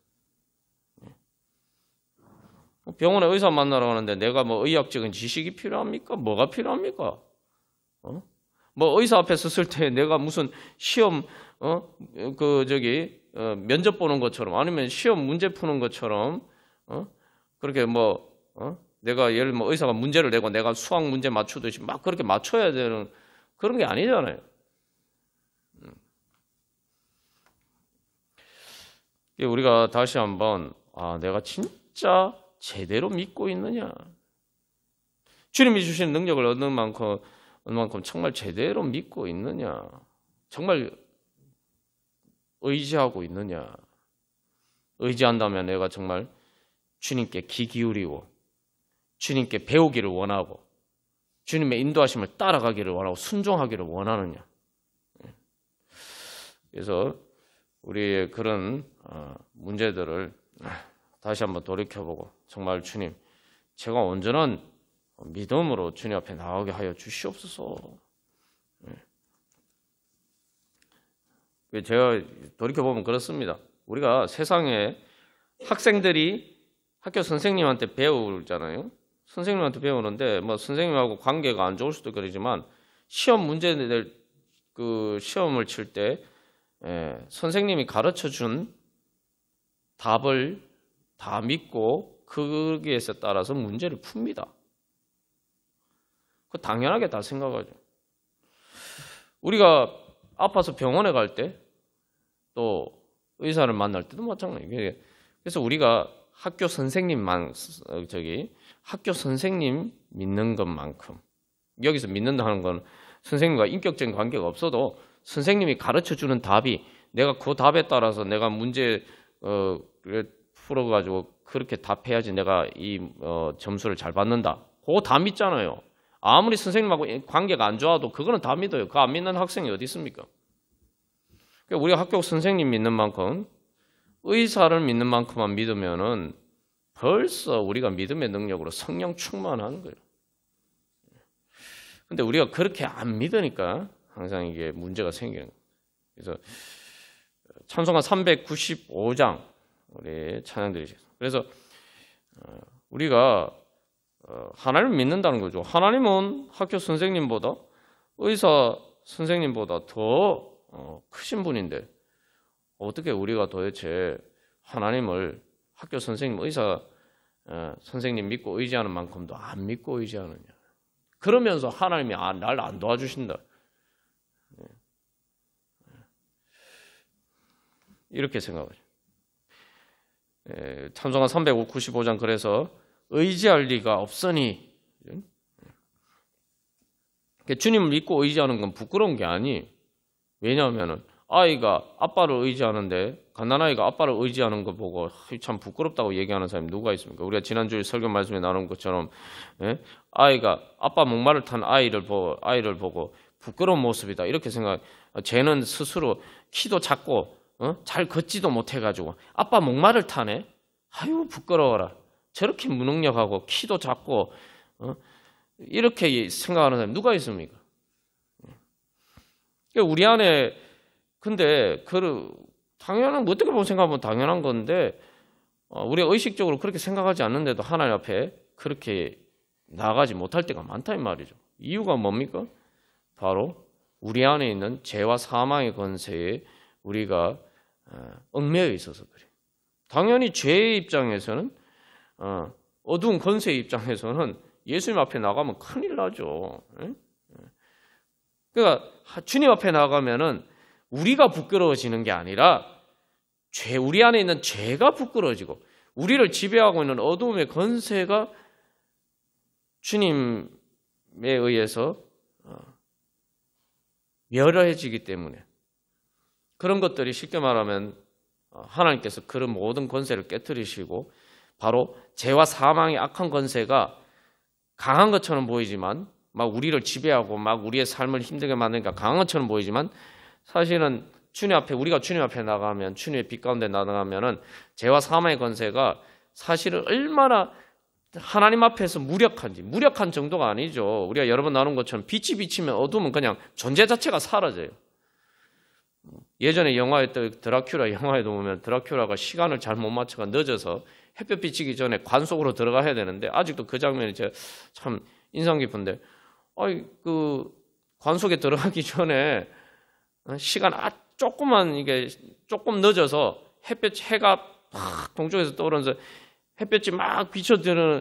병원에 의사 만나러 가는데 내가 뭐 의학적인 지식이 필요합니까? 뭐가 필요합니까? 뭐 의사 앞에 섰을 때 내가 무슨 시험 면접 보는 것처럼 아니면 시험 문제 푸는 것처럼 그렇게 뭐 내가 예를 들면 의사가 문제를 내고 내가 수학 문제 맞추듯이 막 그렇게 맞춰야 되는 그런 게 아니잖아요. 우리가 다시 한번 내가 진짜 제대로 믿고 있느냐? 주님이 주신 능력을 얻는 만큼 정말 제대로 믿고 있느냐? 정말 의지하고 있느냐? 의지한다면 내가 정말 주님께 귀 기울이고 주님께 배우기를 원하고 주님의 인도하심을 따라가기를 원하고 순종하기를 원하느냐? 그래서 우리의 그런 문제들을 다시 한번 돌이켜보고 정말 주님, 제가 온전한 믿음으로 주님 앞에 나가게 하여 주시옵소서. 제가 돌이켜보면 그렇습니다. 우리가 세상에 학생들이 학교 선생님한테 배우잖아요. 선생님한테 배우는데 뭐 선생님하고 관계가 안 좋을 수도 그러지만 시험 문제들 그 시험을 칠 때 선생님이 가르쳐준 답을 다 믿고 거기에서 따라서 문제를 풉니다. 그 당연하게 다 생각하죠. 우리가 아파서 병원에 갈 때 또 의사를 만날 때도 마찬가지예요. 그래서 우리가 학교 선생님 믿는 것만큼 여기서 믿는다는 건 선생님과 인격적인 관계가 없어도 선생님이 가르쳐주는 답이 내가 그 답에 따라서 내가 문제 풀어가지고 그렇게 답해야지 내가 이 점수를 잘 받는다. 그거 다 믿잖아요. 아무리 선생님하고 관계가 안 좋아도 그거는 다 믿어요. 그거 안 믿는 학생이 어디 있습니까? 그러니까 우리가 학교 선생님 믿는 만큼 의사를 믿는 만큼만 믿으면은 벌써 우리가 믿음의 능력으로 성령 충만한 거예요. 근데 우리가 그렇게 안 믿으니까 항상 이게 문제가 생기는 거예요. 그래서 찬송가 395장 우리 찬양 드리겠습니다. 그래서 우리가 하나님을 믿는다는 거죠. 하나님은 학교 선생님보다 의사 선생님보다 더 크신 분인데 어떻게 우리가 도대체 하나님을 학교 선생님, 의사 선생님 믿고 의지하는 만큼도 안 믿고 의지하느냐. 그러면서 하나님이 날 안 도와주신다. 이렇게 생각하죠. 찬송가 395장 그래서 의지할 리가 없으니 주님을 믿고 의지하는 건 부끄러운 게 아니에요. 왜냐하면 아이가 아빠를 의지하는데 갓난아이가 아빠를 의지하는 거 보고 참 부끄럽다고 얘기하는 사람이 누가 있습니까? 우리가 지난주에 설교 말씀에 나눈 것처럼 아이가 아빠 목마를 탄 아이를 보고 부끄러운 모습이다 이렇게 생각. 쟤는 스스로 키도 작고 잘 걷지도 못해가지고 아빠 목마를 타네. 아유 부끄러워라. 저렇게 무능력하고 키도 작고 이렇게 생각하는 사람이 누가 있습니까? 우리 안에 근데 당연한 어떻게 보면 생각하면 당연한 건데 우리가 의식적으로 그렇게 생각하지 않는데도 하나님 앞에 그렇게 나아가지 못할 때가 많다 이 말이죠. 이유가 뭡니까? 바로 우리 안에 있는 죄와 사망의 권세에 우리가 얽매여 있어서 그래요. 당연히 죄의 입장에서는 어두운 권세의 입장에서는 예수님 앞에 나가면 큰일 나죠. 그러니까 주님 앞에 나가면은 우리가 부끄러워지는 게 아니라 우리 안에 있는 죄가 부끄러워지고 우리를 지배하고 있는 어두움의 권세가 주님에 의해서 멸해지기 때문에 그런 것들이 쉽게 말하면 하나님께서 그런 모든 권세를 깨뜨리시고 바로 죄와 사망의 악한 권세가 강한 것처럼 보이지만 막 우리를 지배하고 막 우리의 삶을 힘들게 만드니까 강한 것처럼 보이지만 사실은 우리가 주님 앞에 나가면 주님의 빛 가운데 나가면은 죄와 사망의 권세가 사실은 얼마나 하나님 앞에서 무력한 정도가 아니죠. 우리가 여러 번 나눈 것처럼 빛이 비치면 어두우면 그냥 존재 자체가 사라져요. 예전에 영화였던 드라큘라 영화에도 보면 드라큘라가 시간을 잘못 맞춰가 늦어서 햇볕 비치기 전에 관 속으로 들어가야 되는데 아직도 그 장면이 참 인상 깊은데 관 속에 들어가기 전에 시간 조금 늦어서 해가 막 동쪽에서 떠오르면서 햇볕이 막 비치는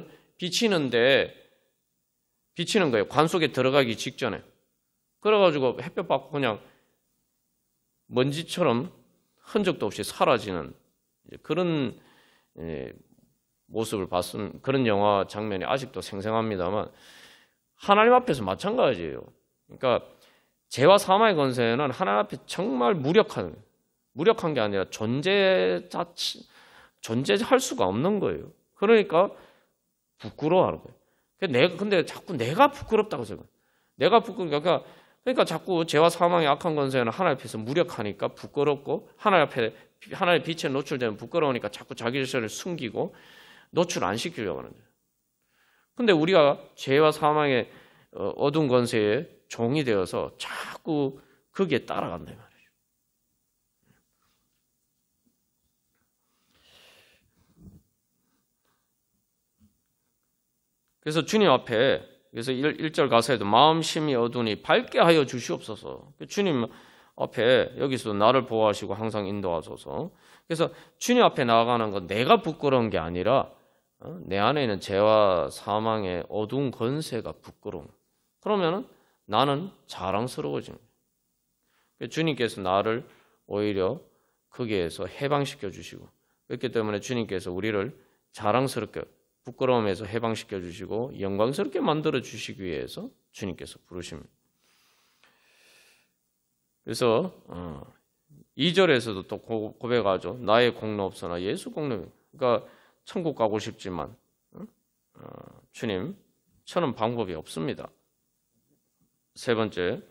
거예요. 관 속에 들어가기 직전에. 그래가지고 햇볕 받고 그냥 먼지처럼 흔적도 없이 사라지는 그런 모습을 봤은 그런 영화 장면이 아직도 생생합니다만 하나님 앞에서 마찬가지예요. 그러니까 죄와 사망의 권세는 하나님 앞에 정말 무력한 게 아니라 존재할 수가 없는 거예요. 그러니까 부끄러워하는 거예요. 근데 자꾸 내가 부끄럽다고 생각해요. 그러니까 자꾸 죄와 사망의 악한 권세는 하나님 앞에서 무력하니까 부끄럽고 하나님의 빛에 노출되면 부끄러우니까 자꾸 자기 자신을 숨기고 노출 안 시키려고 하는 거예요. 근데 우리가 죄와 사망의 어두운 권세에 종이 되어서 자꾸 거기에 따라간다 말이에요. 그래서 주님 앞에 그래서 1절 가사에도 마음 심히 어두우니 밝게 하여 주시옵소서. 주님 앞에 여기서 나를 보호하시고 항상 인도하소서. 그래서 주님 앞에 나아가는 건 내가 부끄러운 게 아니라 내 안에 있는 죄와 사망의 어두운 권세가 부끄러운. 그러면은 나는 자랑스러워지는 거예요. 주님께서 나를 오히려 거기에서 해방시켜 주시고 그렇기 때문에 주님께서 우리를 자랑스럽게 부끄러움에서 해방시켜 주시고 영광스럽게 만들어 주시기 위해서 주님께서 부르십니다. 그래서 2절에서도 또 고백하죠. 나의 공로 없으나 예수 공로. 그러니까 천국 가고 싶지만 주님 저는 방법이 없습니다. 세 번째,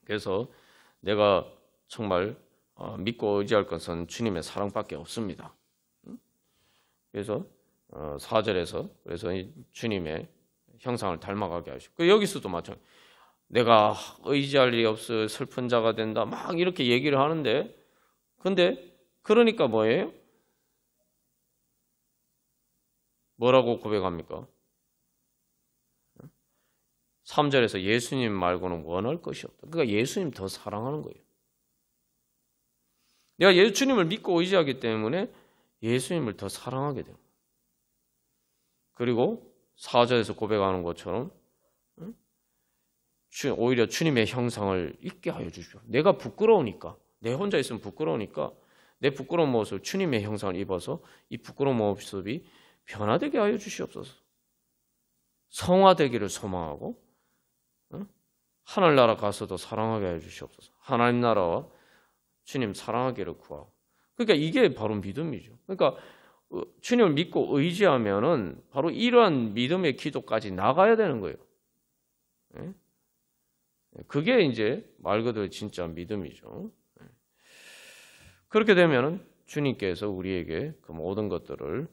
그래서 내가 정말 믿고 의지할 것은 주님의 사랑밖에 없습니다. 그래서 4절에서 그래서 주님의 형상을 닮아가게 하시고 여기서도 마찬가지. 내가 의지할 일이 없어 슬픈 자가 된다 막 이렇게 얘기를 하는데 근데 그러니까 뭐예요? 뭐라고 고백합니까? 3절에서 예수님 말고는 원할 것이 없다. 그러니까 예수님 더 사랑하는 거예요. 내가 예수님을 믿고 의지하기 때문에 예수님을 더 사랑하게 됩니다. 그리고 4절에서 고백하는 것처럼 오히려 주님의 형상을 잊게 하여 주십시오. 내가 부끄러우니까 내 혼자 있으면 부끄러우니까 내 부끄러운 모습을 주님의 형상을 입어서 이 부끄러운 모습이 변화되게 하여 주시옵소서. 성화되기를 소망하고 하늘나라 가서도 사랑하게 하여 주시옵소서. 하나님 나라와 주님 사랑하기를 구하고. 그러니까 이게 바로 믿음이죠. 그러니까 주님을 믿고 의지하면은 바로 이러한 믿음의 기도까지 나가야 되는 거예요. 예? 그게 이제 말 그대로 진짜 믿음이죠. 그렇게 되면은 주님께서 우리에게 그 모든 것들을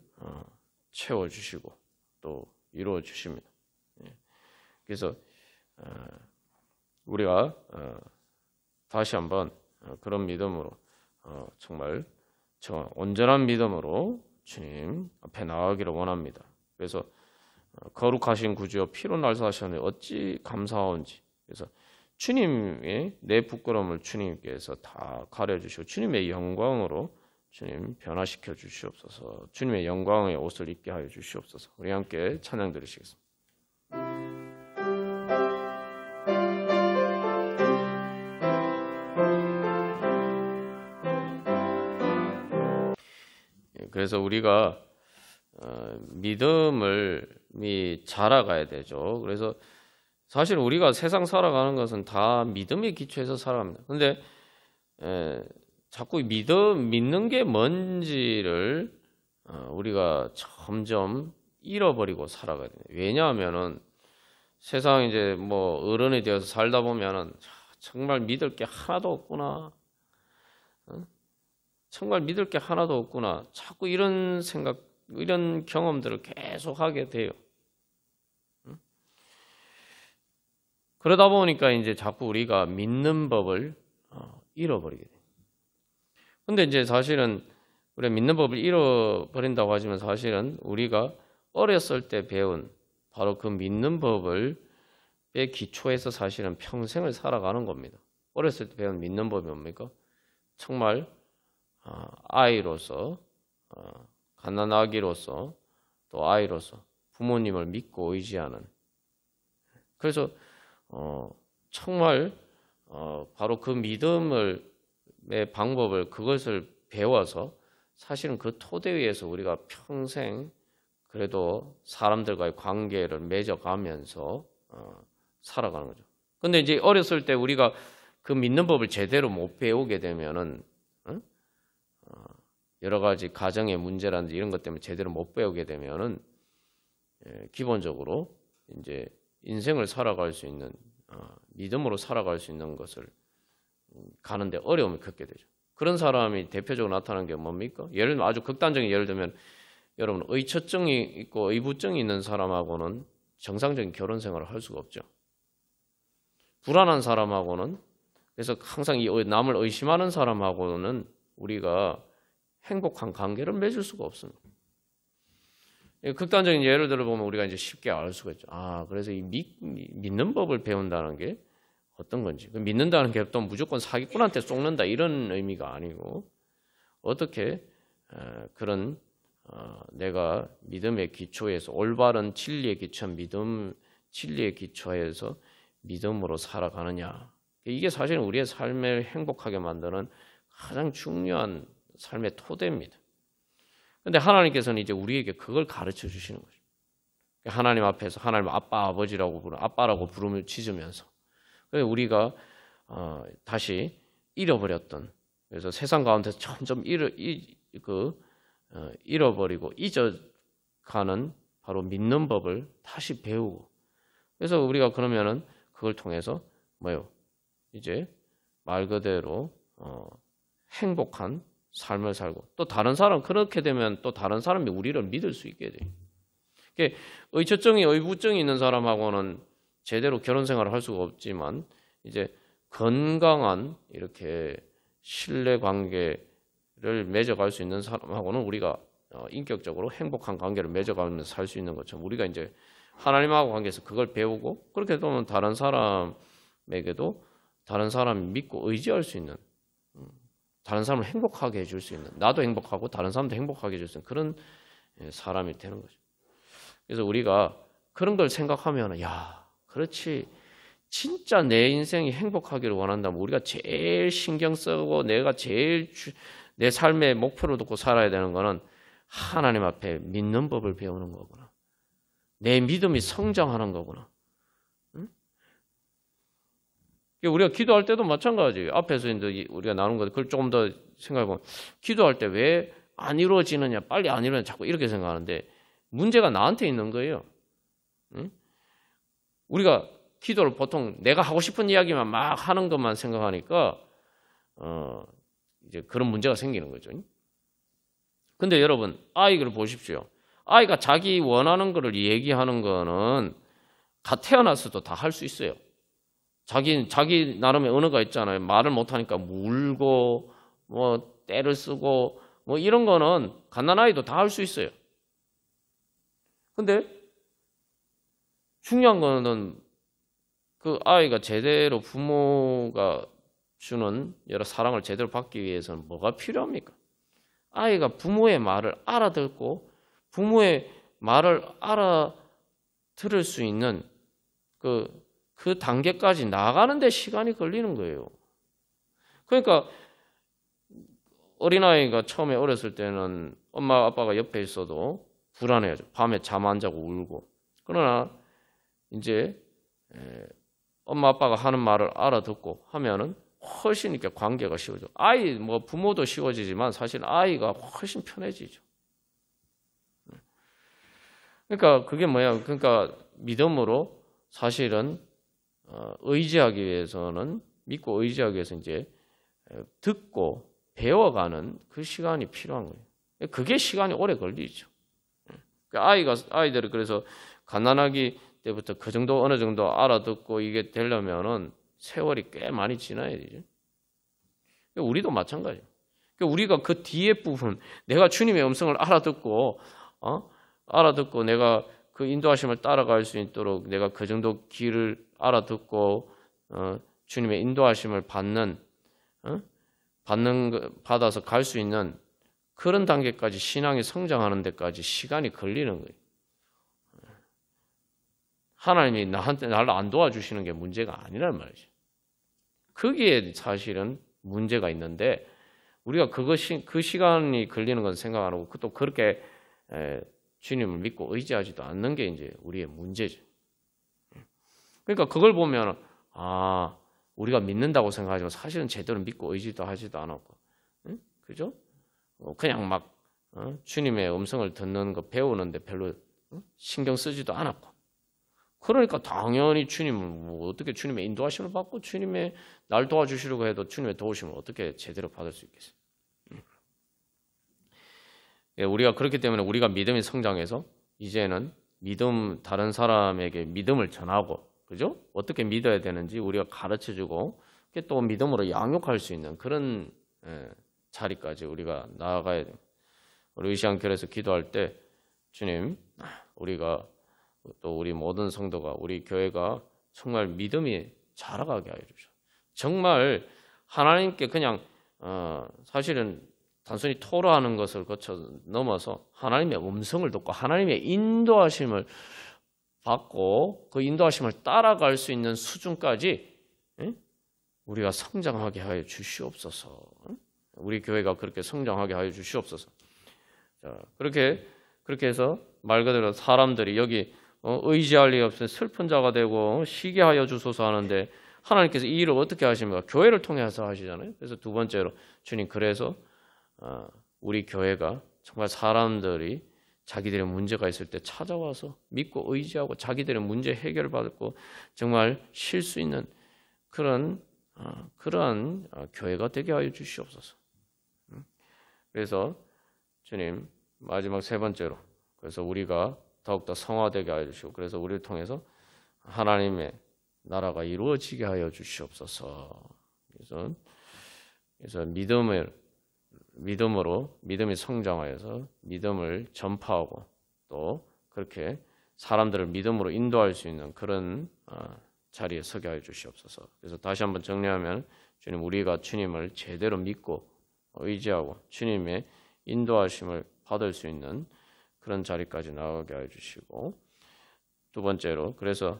채워주시고 또 이루어 주십니다. 그래서 우리가 다시 한번 그런 믿음으로 정말 온전한 믿음으로 주님 앞에 나아가기를 원합니다. 그래서 거룩하신 구주여 피로 날 사셨는데 어찌 감사하온지. 그래서 주님의 내 부끄러움을 주님께서 다 가려주시고 주님의 영광으로 주님 변화시켜 주시옵소서. 주님의 영광의 옷을 입게 하여 주시옵소서. 우리 함께 찬양 드리시겠습니다. 그래서 우리가 믿음을 자라가야 되죠. 그래서 사실 우리가 세상 살아가는 것은 다 믿음의 기초에서 살아갑니다. 그런데 자꾸 믿는 게 뭔지를 우리가 점점 잃어버리고 살아가야 돼요. 왜냐하면은 세상 이제 뭐 어른이 되어서 살다 보면은 정말 믿을 게 하나도 없구나. 정말 믿을 게 하나도 없구나. 자꾸 이런 생각, 이런 경험들을 계속 하게 돼요. 그러다 보니까 이제 자꾸 우리가 믿는 법을 잃어버리게 돼요. 근데 이제 사실은 우리가 믿는 법을 잃어버린다고 하지만 사실은 우리가 어렸을 때 배운 바로 그 믿는 법의 기초에서 사실은 평생을 살아가는 겁니다. 어렸을 때 배운 믿는 법이 뭡니까? 정말 아이로서 갓난아기로서 또 아이로서 부모님을 믿고 의지하는. 그래서 정말 바로 그 믿음의 방법을 그것을 배워서 사실은 그 토대 위에서 우리가 평생 그래도 사람들과의 관계를 맺어가면서 살아가는 거죠. 근데 이제 어렸을 때 우리가 그 믿는 법을 제대로 못 배우게 되면은 여러 가지 가정의 문제라든지 이런 것 때문에 제대로 못 배우게 되면은 기본적으로 이제 인생을 살아갈 수 있는 믿음으로 살아갈 수 있는 것을 가는데 어려움을 겪게 되죠. 그런 사람이 대표적으로 나타나는 게 뭡니까? 예를 들면 아주 극단적인 예를 들면 여러분 의처증이 있고 의부증이 있는 사람하고는 정상적인 결혼 생활을 할 수가 없죠. 불안한 사람하고는 그래서 항상 남을 의심하는 사람하고는 우리가 행복한 관계를 맺을 수가 없습니다. 극단적인 예를 들어보면 우리가 이제 쉽게 알 수가 있죠. 그래서 이 믿는 법을 배운다는 게 어떤 건지. 믿는다는 게 또 무조건 사기꾼한테 속는다 이런 의미가 아니고 어떻게 그런 내가 믿음의 기초에서 올바른 진리의 기초한 믿음, 진리의 기초에서 믿음으로 살아가느냐. 이게 사실은 우리의 삶을 행복하게 만드는 가장 중요한 삶의 토대입니다. 그런데 하나님께서는 이제 우리에게 그걸 가르쳐 주시는 거죠. 하나님 앞에서 하나님 아빠, 아버지라고 아빠라고 부름을 지으면서 우리가 다시 잃어버렸던 그래서 세상 가운데서 점점 잃어버리고 잊어가는 바로 믿는 법을 다시 배우고 그래서 우리가 그러면은 그걸 통해서 이제 말 그대로 행복한 삶을 살고 또 다른 사람 그렇게 되면 또 다른 사람이 우리를 믿을 수 있게 돼요. 의처증이 의부증이 있는 사람하고는 제대로 결혼 생활을 할 수가 없지만 이제 건강한 이렇게 신뢰 관계를 맺어갈 수 있는 사람하고는 우리가 인격적으로 행복한 관계를 맺어가면서 살 수 있는 것처럼 우리가 이제 하나님하고 관계에서 그걸 배우고 그렇게 되면 다른 사람에게도 다른 사람이 믿고 의지할 수 있는 다른 사람을 행복하게 해줄 수 있는 나도 행복하고 다른 사람도 행복하게 해줄 수 있는 그런 사람이 되는 거죠. 그래서 우리가 그런 걸 생각하면 그렇지 진짜 내 인생이 행복하기를 원한다면 우리가 제일 신경 쓰고 내가 제일 내 삶의 목표를 두고 살아야 되는 거는 하나님 앞에 믿는 법을 배우는 거구나. 내 믿음이 성장하는 거구나. 응? 우리가 기도할 때도 마찬가지예요. 앞에서 이제 우리가 나눈 거 그걸 조금 더 생각해보면 기도할 때 왜 안 이루어지느냐, 빨리 안 이루어지느냐 자꾸 이렇게 생각하는데 문제가 나한테 있는 거예요. 응? 우리가 기도를 보통 내가 하고 싶은 이야기만 막 하는 것만 생각하니까 이제 그런 문제가 생기는 거죠. 근데 여러분 아이를 보십시오. 아이가 자기 원하는 거를 얘기하는 거는 갓 태어났어도 다 할 수 있어요. 자기 나름의 언어가 있잖아요. 말을 못하니까 울고 뭐 떼를 쓰고 뭐 이런 거는 갓난아이도 다 할 수 있어요. 근데 중요한 거는 그 아이가 제대로 부모가 주는 여러 사랑을 제대로 받기 위해서는 뭐가 필요합니까? 아이가 부모의 말을 알아듣고 부모의 말을 알아들을 수 있는 그 단계까지 나가는 데 시간이 걸리는 거예요. 그러니까 어린아이가 처음에 어렸을 때는 엄마 아빠가 옆에 있어도 불안해하죠. 밤에 잠 안 자고 울고. 그러나 이제 엄마 아빠가 하는 말을 알아듣고 하면은 훨씬 이렇게 관계가 쉬워져. 아이 뭐 부모도 쉬워지지만 사실 아이가 훨씬 편해지죠. 그러니까 그게 뭐야? 그러니까 믿음으로 사실은 의지하기 위해서는 믿고 의지하기 위해서 이제 듣고 배워가는 그 시간이 필요한 거예요. 그게 시간이 오래 걸리죠. 아이들이 그래서 가난하기 때부터 그 정도 어느 정도 알아듣고 이게 되려면은 세월이 꽤 많이 지나야 되죠. 우리도 마찬가지예요. 우리가 그 뒤에 부분, 내가 주님의 음성을 알아듣고 내가 그 인도하심을 따라갈 수 있도록 내가 그 정도 길을 알아듣고 주님의 인도하심을 받아서 갈 수 있는 그런 단계까지 신앙이 성장하는 데까지 시간이 걸리는 거예요. 하나님이 나를 안 도와주시는 게 문제가 아니란 말이죠. 거기에 사실은 문제가 있는데 우리가 그 시간이 걸리는 건 생각 안 하고 또 그렇게 주님을 믿고 의지하지도 않는 게 이제 우리의 문제죠. 그러니까 그걸 보면 우리가 믿는다고 생각하지만 사실은 제대로 믿고 의지도 하지도 않았고, 그죠? 그냥 막 주님의 음성을 듣는 거 배우는데 별로 신경 쓰지도 않았고, 그러니까 당연히 주님을 뭐 어떻게 주님의 인도하심을 받고 주님의 날 도와주시려고 해도 주님의 도우심을 어떻게 제대로 받을 수 있겠어요? 우리가 그렇기 때문에 우리가 믿음이 성장해서 이제는 다른 사람에게 믿음을 전하고, 그죠? 어떻게 믿어야 되는지 우리가 가르쳐주고 또 믿음으로 양육할 수 있는 그런 자리까지 우리가 나아가야 돼요. 우리 의시안교회에서 기도할 때 주님, 우리가 또 우리 모든 성도가 우리 교회가 정말 믿음이 자라가게 하여 주십시오. 정말 하나님께 그냥 사실은 단순히 토로하는 것을 넘어서 하나님의 음성을 듣고 하나님의 인도하심을 받고 그 인도하심을 따라갈 수 있는 수준까지 우리가 성장하게 하여 주시옵소서. 우리 교회가 그렇게 성장하게 하여 주시옵소서. 자, 그렇게 해서 말 그대로 사람들이 여기 의지할 리 없어 슬픈 자가 되고 쉬게 하여 주소서 하는데 하나님께서 이 일을 어떻게 하십니까? 교회를 통해서 하시잖아요. 그래서 두 번째로 주님, 그래서 우리 교회가 정말 사람들이 자기들의 문제가 있을 때 찾아와서 믿고 의지하고 자기들의 문제 해결을 받고 정말 쉴 수 있는 그러한 교회가 되게 하여 주시옵소서. 그래서 주님, 마지막 세 번째로, 그래서 우리가 더욱더 성화되게 하여 주시고, 그래서 우리를 통해서 하나님의 나라가 이루어지게 하여 주시옵소서. 그래서 믿음이 성장하여서 믿음을 전파하고 또 그렇게 사람들을 믿음으로 인도할 수 있는 그런 자리에 서게 하여 주시옵소서. 그래서 다시 한번 정리하면 주님, 우리가 주님을 제대로 믿고 의지하고 주님의 인도하심을 받을 수 있는 그런 자리까지 나가게 하여 주시고, 두 번째로 그래서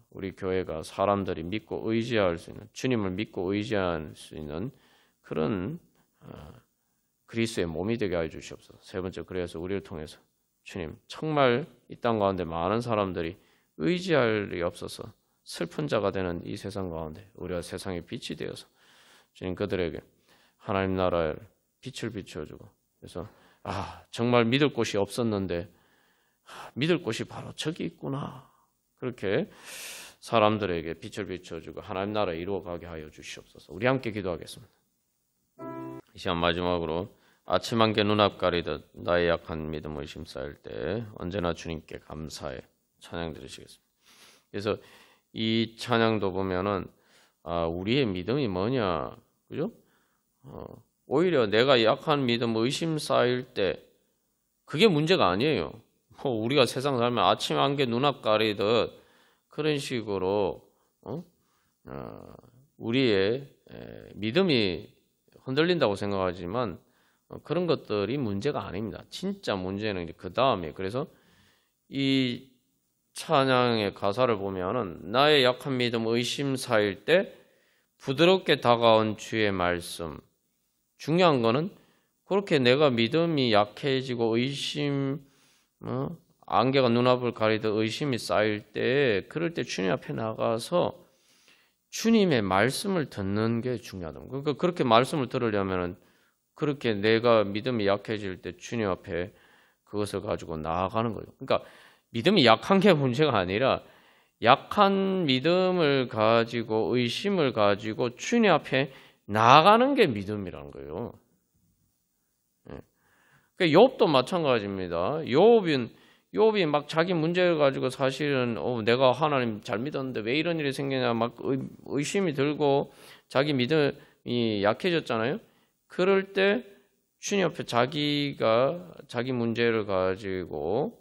우리 교회가 사람들이 믿고 의지할 수 있는, 주님을 믿고 의지할 수 있는 그런 그리스도의 몸이 되게 하여 주시옵소서. 세 번째, 그래서 우리를 통해서 주님, 정말 이 땅 가운데 많은 사람들이 의지할 리 없어서 슬픈 자가 되는 이 세상 가운데 우리가 세상의 빛이 되어서 주님 그들에게 하나님 나라의 빛을 비춰주고, 그래서 정말 믿을 곳이 없었는데 믿을 곳이 바로 저기 있구나, 그렇게 사람들에게 빛을 비춰주고 하나님 나라 이루어가게 하여 주시옵소서. 우리 함께 기도하겠습니다. 이 시간 마지막으로 아침 안개 눈앞 가리듯 나의 약한 믿음 의심 쌓일 때 언제나 주님께 감사해 찬양 드리시겠습니다. 그래서 이 찬양도 보면은 우리의 믿음이 뭐냐, 그죠? 오히려 내가 약한 믿음 의심 쌓일 때 그게 문제가 아니에요. 우리가 세상 살면 아침 안개 눈앞 가리듯 그런 식으로 우리의 믿음이 흔들린다고 생각하지만 그런 것들이 문제가 아닙니다. 진짜 문제는 그 다음에, 그래서 이 찬양의 가사를 보면은 나의 약한 믿음 의심 쌓일 때 부드럽게 다가온 주의 말씀. 중요한 거는 그렇게 내가 믿음이 약해지고 의심, 안개가 눈앞을 가리듯 의심이 쌓일 때, 그럴 때 주님 앞에 나가서 주님의 말씀을 듣는 게 중요하다. 그러니까 그렇게 말씀을 들으려면은 그렇게 내가 믿음이 약해질 때 주님 앞에 그것을 가지고 나아가는 거예요. 그러니까 믿음이 약한 게 문제가 아니라 약한 믿음을 가지고 의심을 가지고 주님 앞에 나아가는 게 믿음이라는 거예요. 그러니까 욥도 마찬가지입니다. 욥이 막 자기 문제를 가지고 사실은 내가 하나님 잘 믿었는데 왜 이런 일이 생기냐 막 의심이 들고 자기 믿음이 약해졌잖아요. 그럴 때 주님 앞에 자기가 자기 문제를 가지고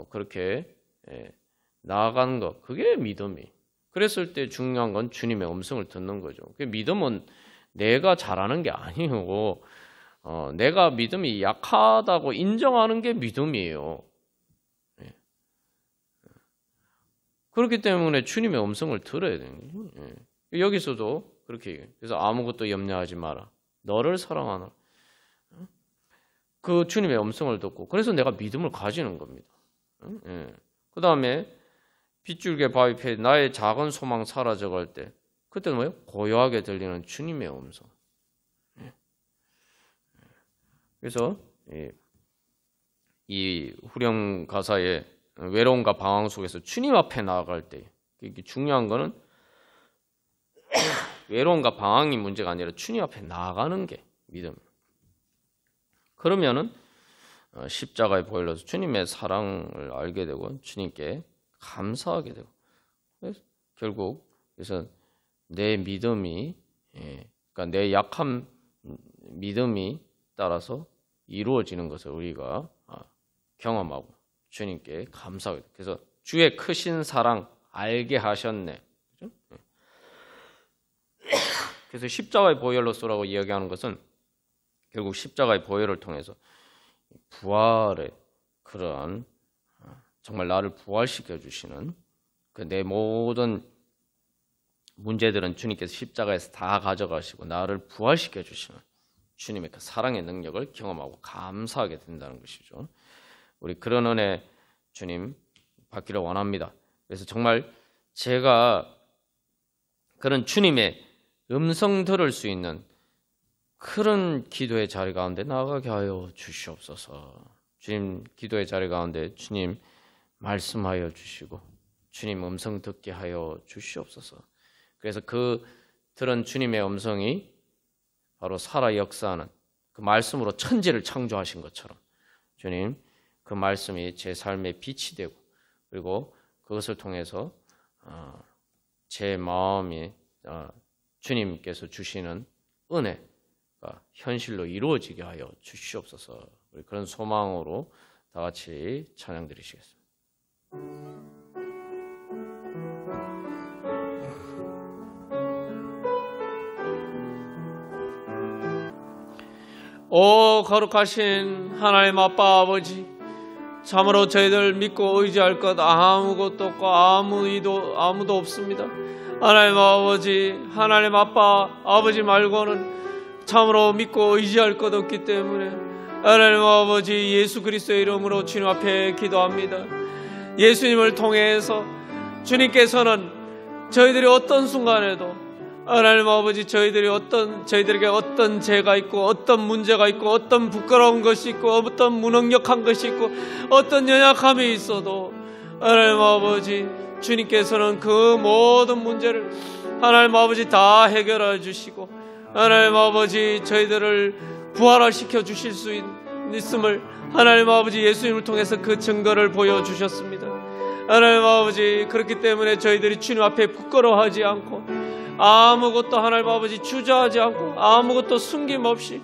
그렇게 나아가는 것, 그게 믿음이. 그랬을 때 중요한 건 주님의 음성을 듣는 거죠. 믿음은 내가 잘하는 게 아니고 내가 믿음이 약하다고 인정하는 게 믿음이에요. 그렇기 때문에 주님의 음성을 들어야 되는 거예요. 여기서도 그렇게 얘기해요. 그래서 아무것도 염려하지 마라. 너를 사랑하노라. 그 주님의 음성을 듣고, 그래서 내가 믿음을 가지는 겁니다. 그 다음에 빗줄기 바위패 나의 작은 소망 사라져갈 때, 그때는 뭐예요? 고요하게 들리는 주님의 음성. 그래서 이 후렴 가사의 외로움과 방황 속에서 주님 앞에 나아갈 때, 중요한 거는 외로움과 방황이 문제가 아니라 주님 앞에 나아가는 게 믿음. 그러면은 십자가의 보혈로서 주님의 사랑을 알게 되고 주님께 감사하게 되고, 그래서 결국 그래서 내 믿음이, 그러니까 내 약한 믿음이 따라서 이루어지는 것을 우리가 경험하고 주님께 감사하게 돼요. 그래서 주의 크신 사랑 알게 하셨네. 그렇죠? 그래서 십자가의 보혈로서라고 이야기하는 것은 결국 십자가의 보혈을 통해서 부활의 그러한 정말 나를 부활시켜 주시는 그 내 모든 문제들은 주님께서 십자가에서 다 가져가시고 나를 부활시켜 주시는 주님의 그 사랑의 능력을 경험하고 감사하게 된다는 것이죠. 우리 그런 은혜 주님 받기를 원합니다. 그래서 정말 제가 그런 주님의 음성 들을 수 있는 그런 기도의 자리 가운데 나아가게 하여 주시옵소서. 주님 기도의 자리 가운데 주님 말씀하여 주시고 주님 음성 듣게 하여 주시옵소서. 그래서 그 들은 주님의 음성이 바로 살아 역사하는 그 말씀으로 천지를 창조하신 것처럼 주님 그 말씀이 제 삶의 빛이 되고, 그리고 그것을 통해서 제 마음이 주님께서 주시는 은혜가 현실로 이루어지게 하여 주시옵소서. 우리 그런 소망으로 다 같이 찬양 드리시겠습니다. 오 거룩하신 하나님 아빠 아버지, 참으로 저희들 믿고 의지할 것 아무것도 없고 아무도 없습니다. 하나님 아버지, 하나님 아빠 아버지 말고는 참으로 믿고 의지할 것 없기 때문에 하나님 아버지 예수 그리스도의 이름으로 주님 앞에 기도합니다. 예수님을 통해서 주님께서는 저희들이 어떤 순간에도 하나님 아버지 저희들에게 어떤 죄가 있고 어떤 문제가 있고 어떤 부끄러운 것이 있고 어떤 무능력한 것이 있고 어떤 연약함이 있어도 하나님 아버지 주님께서는 그 모든 문제를 하나님 아버지 다 해결해 주시고 하나님 아버지 저희들을 부활시켜 주실 수 있음을 하나님 아버지 예수님을 통해서 그 증거를 보여주셨습니다. 하나님 아버지 그렇기 때문에 저희들이 주님 앞에 부끄러워하지 않고 아무것도 하나님 아버지 주저하지 않고 아무것도 숨김없이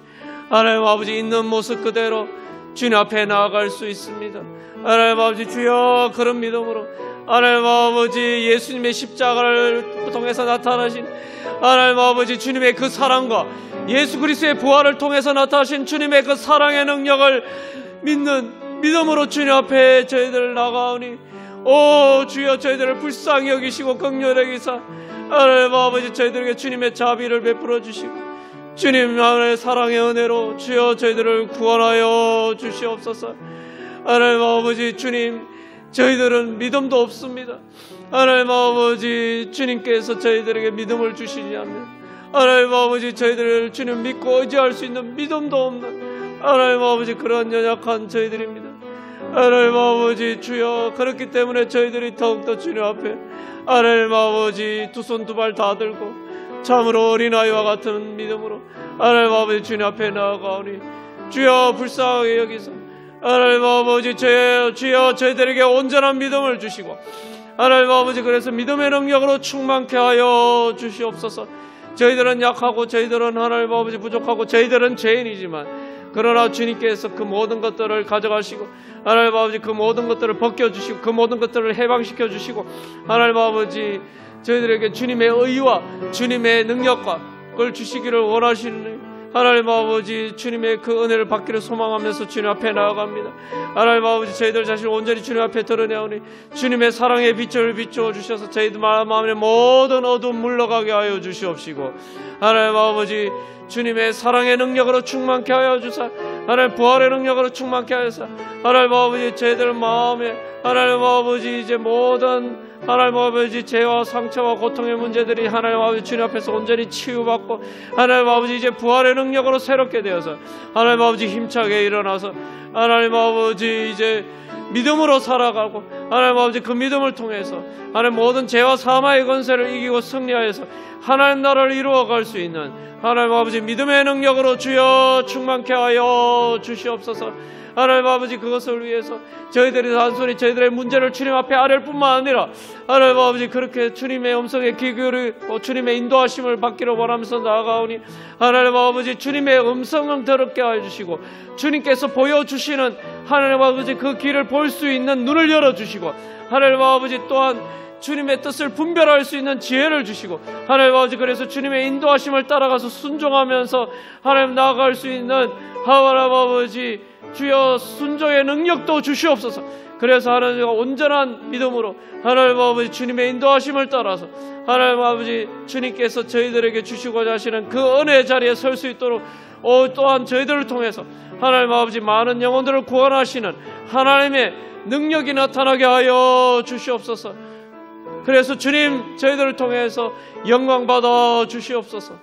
하나님 아버지 있는 모습 그대로 주님 앞에 나아갈 수 있습니다. 하나님 아버지 주여 그런 믿음으로 하나님 아버지 예수님의 십자가를 통해서 나타나신 하나님 아버지 주님의 그 사랑과 예수 그리스도의 부활을 통해서 나타나신 주님의 그 사랑의 능력을 믿는 믿음으로 주님 앞에 저희들 나가오니 오 주여 저희들을 불쌍히 여기시고 긍휼히 여기사 하나님 아버지 저희들에게 주님의 자비를 베풀어 주시고 주님 하나님의 사랑의 은혜로 주여 저희들을 구원하여 주시옵소서. 하나님 아버지 주님 저희들은 믿음도 없습니다. 하나님 아버지 주님께서 저희들에게 믿음을 주시지 않는 하나님 아버지 저희들을 주님 믿고 의지할 수 있는 믿음도 없는 하나님 아버지 그런 연약한 저희들입니다. 하나님 아버지 주여 그렇기 때문에 저희들이 더욱더 주님 앞에 하나님 아버지 두 손 두 발 다 들고 참으로 어린아이와 같은 믿음으로 하나님 아버지 주님 앞에 나아가오니 주여 불쌍하게 여기서 하나님 아버지 주여 저희들에게 온전한 믿음을 주시고 하나님 아버지 그래서 믿음의 능력으로 충만케 하여 주시옵소서. 저희들은 약하고 저희들은 하나님 아버지 부족하고 저희들은 죄인이지만 그러나 주님께서 그 모든 것들을 가져가시고 하나님 아버지 그 모든 것들을 벗겨주시고 그 모든 것들을 해방시켜 주시고 하나님 아버지 저희들에게 주님의 의와 주님의 능력과 그걸 주시기를 원하시는 하나님 아버지 주님의 그 은혜를 받기를 소망하면서 주님 앞에 나아갑니다. 하나님 아버지 저희들 자신을 온전히 주님 앞에 드러내오니 주님의 사랑의 빛을 비추어 주셔서 저희들 마음의 모든 어두움 물러가게 하여 주시옵시고 하나님 아버지 주님의 사랑의 능력으로 충만케 하여 주사 하나님 부활의 능력으로 충만케 하여서 하나님 아버지 저희들 마음에 하나님 아버지 이제 모든 하나님 아버지 죄와 상처와 고통의 문제들이 하나님 아버지 주님 앞에서 온전히 치유받고 하나님 아버지 이제 부활의 능력으로 새롭게 되어서 하나님 아버지 힘차게 일어나서 하나님 아버지 이제 믿음으로 살아가고 하나님 아버지 그 믿음을 통해서 하나님 모든 죄와 사마의 권세를 이기고 승리하여서 하나님 나라를 이루어갈 수 있는 하나님 아버지 믿음의 능력으로 주여 충만케 하여 주시옵소서. 하나님 아버지 그것을 위해서 저희들이 단순히 저희들의 문제를 주님 앞에 아뢰을 뿐만 아니라 하나님 아버지 그렇게 주님의 음성에 귀 기울이고 주님의 인도하심을 받기를 원하면서 나아가오니 하나님 아버지 주님의 음성을 들었게 해주시고 주님께서 보여주시는 하나님 아버지 그 길을 볼 수 있는 눈을 열어주시고 하나님 아버지 또한 주님의 뜻을 분별할 수 있는 지혜를 주시고 하나님 아버지 그래서 주님의 인도하심을 따라가서 순종하면서 하나님 나아갈 수 있는 하나님 아버지 주여 순종의 능력도 주시옵소서. 그래서 하나님 온전한 믿음으로 하나님 아버지 주님의 인도하심을 따라서 하나님 아버지 주님께서 저희들에게 주시고자 하시는 그 은혜의 자리에 설 수 있도록 또한 저희들을 통해서 하나님 아버지 많은 영혼들을 구원하시는 하나님의 능력이 나타나게 하여 주시옵소서. 그래서 주님 저희들을 통해서 영광 받아 주시옵소서.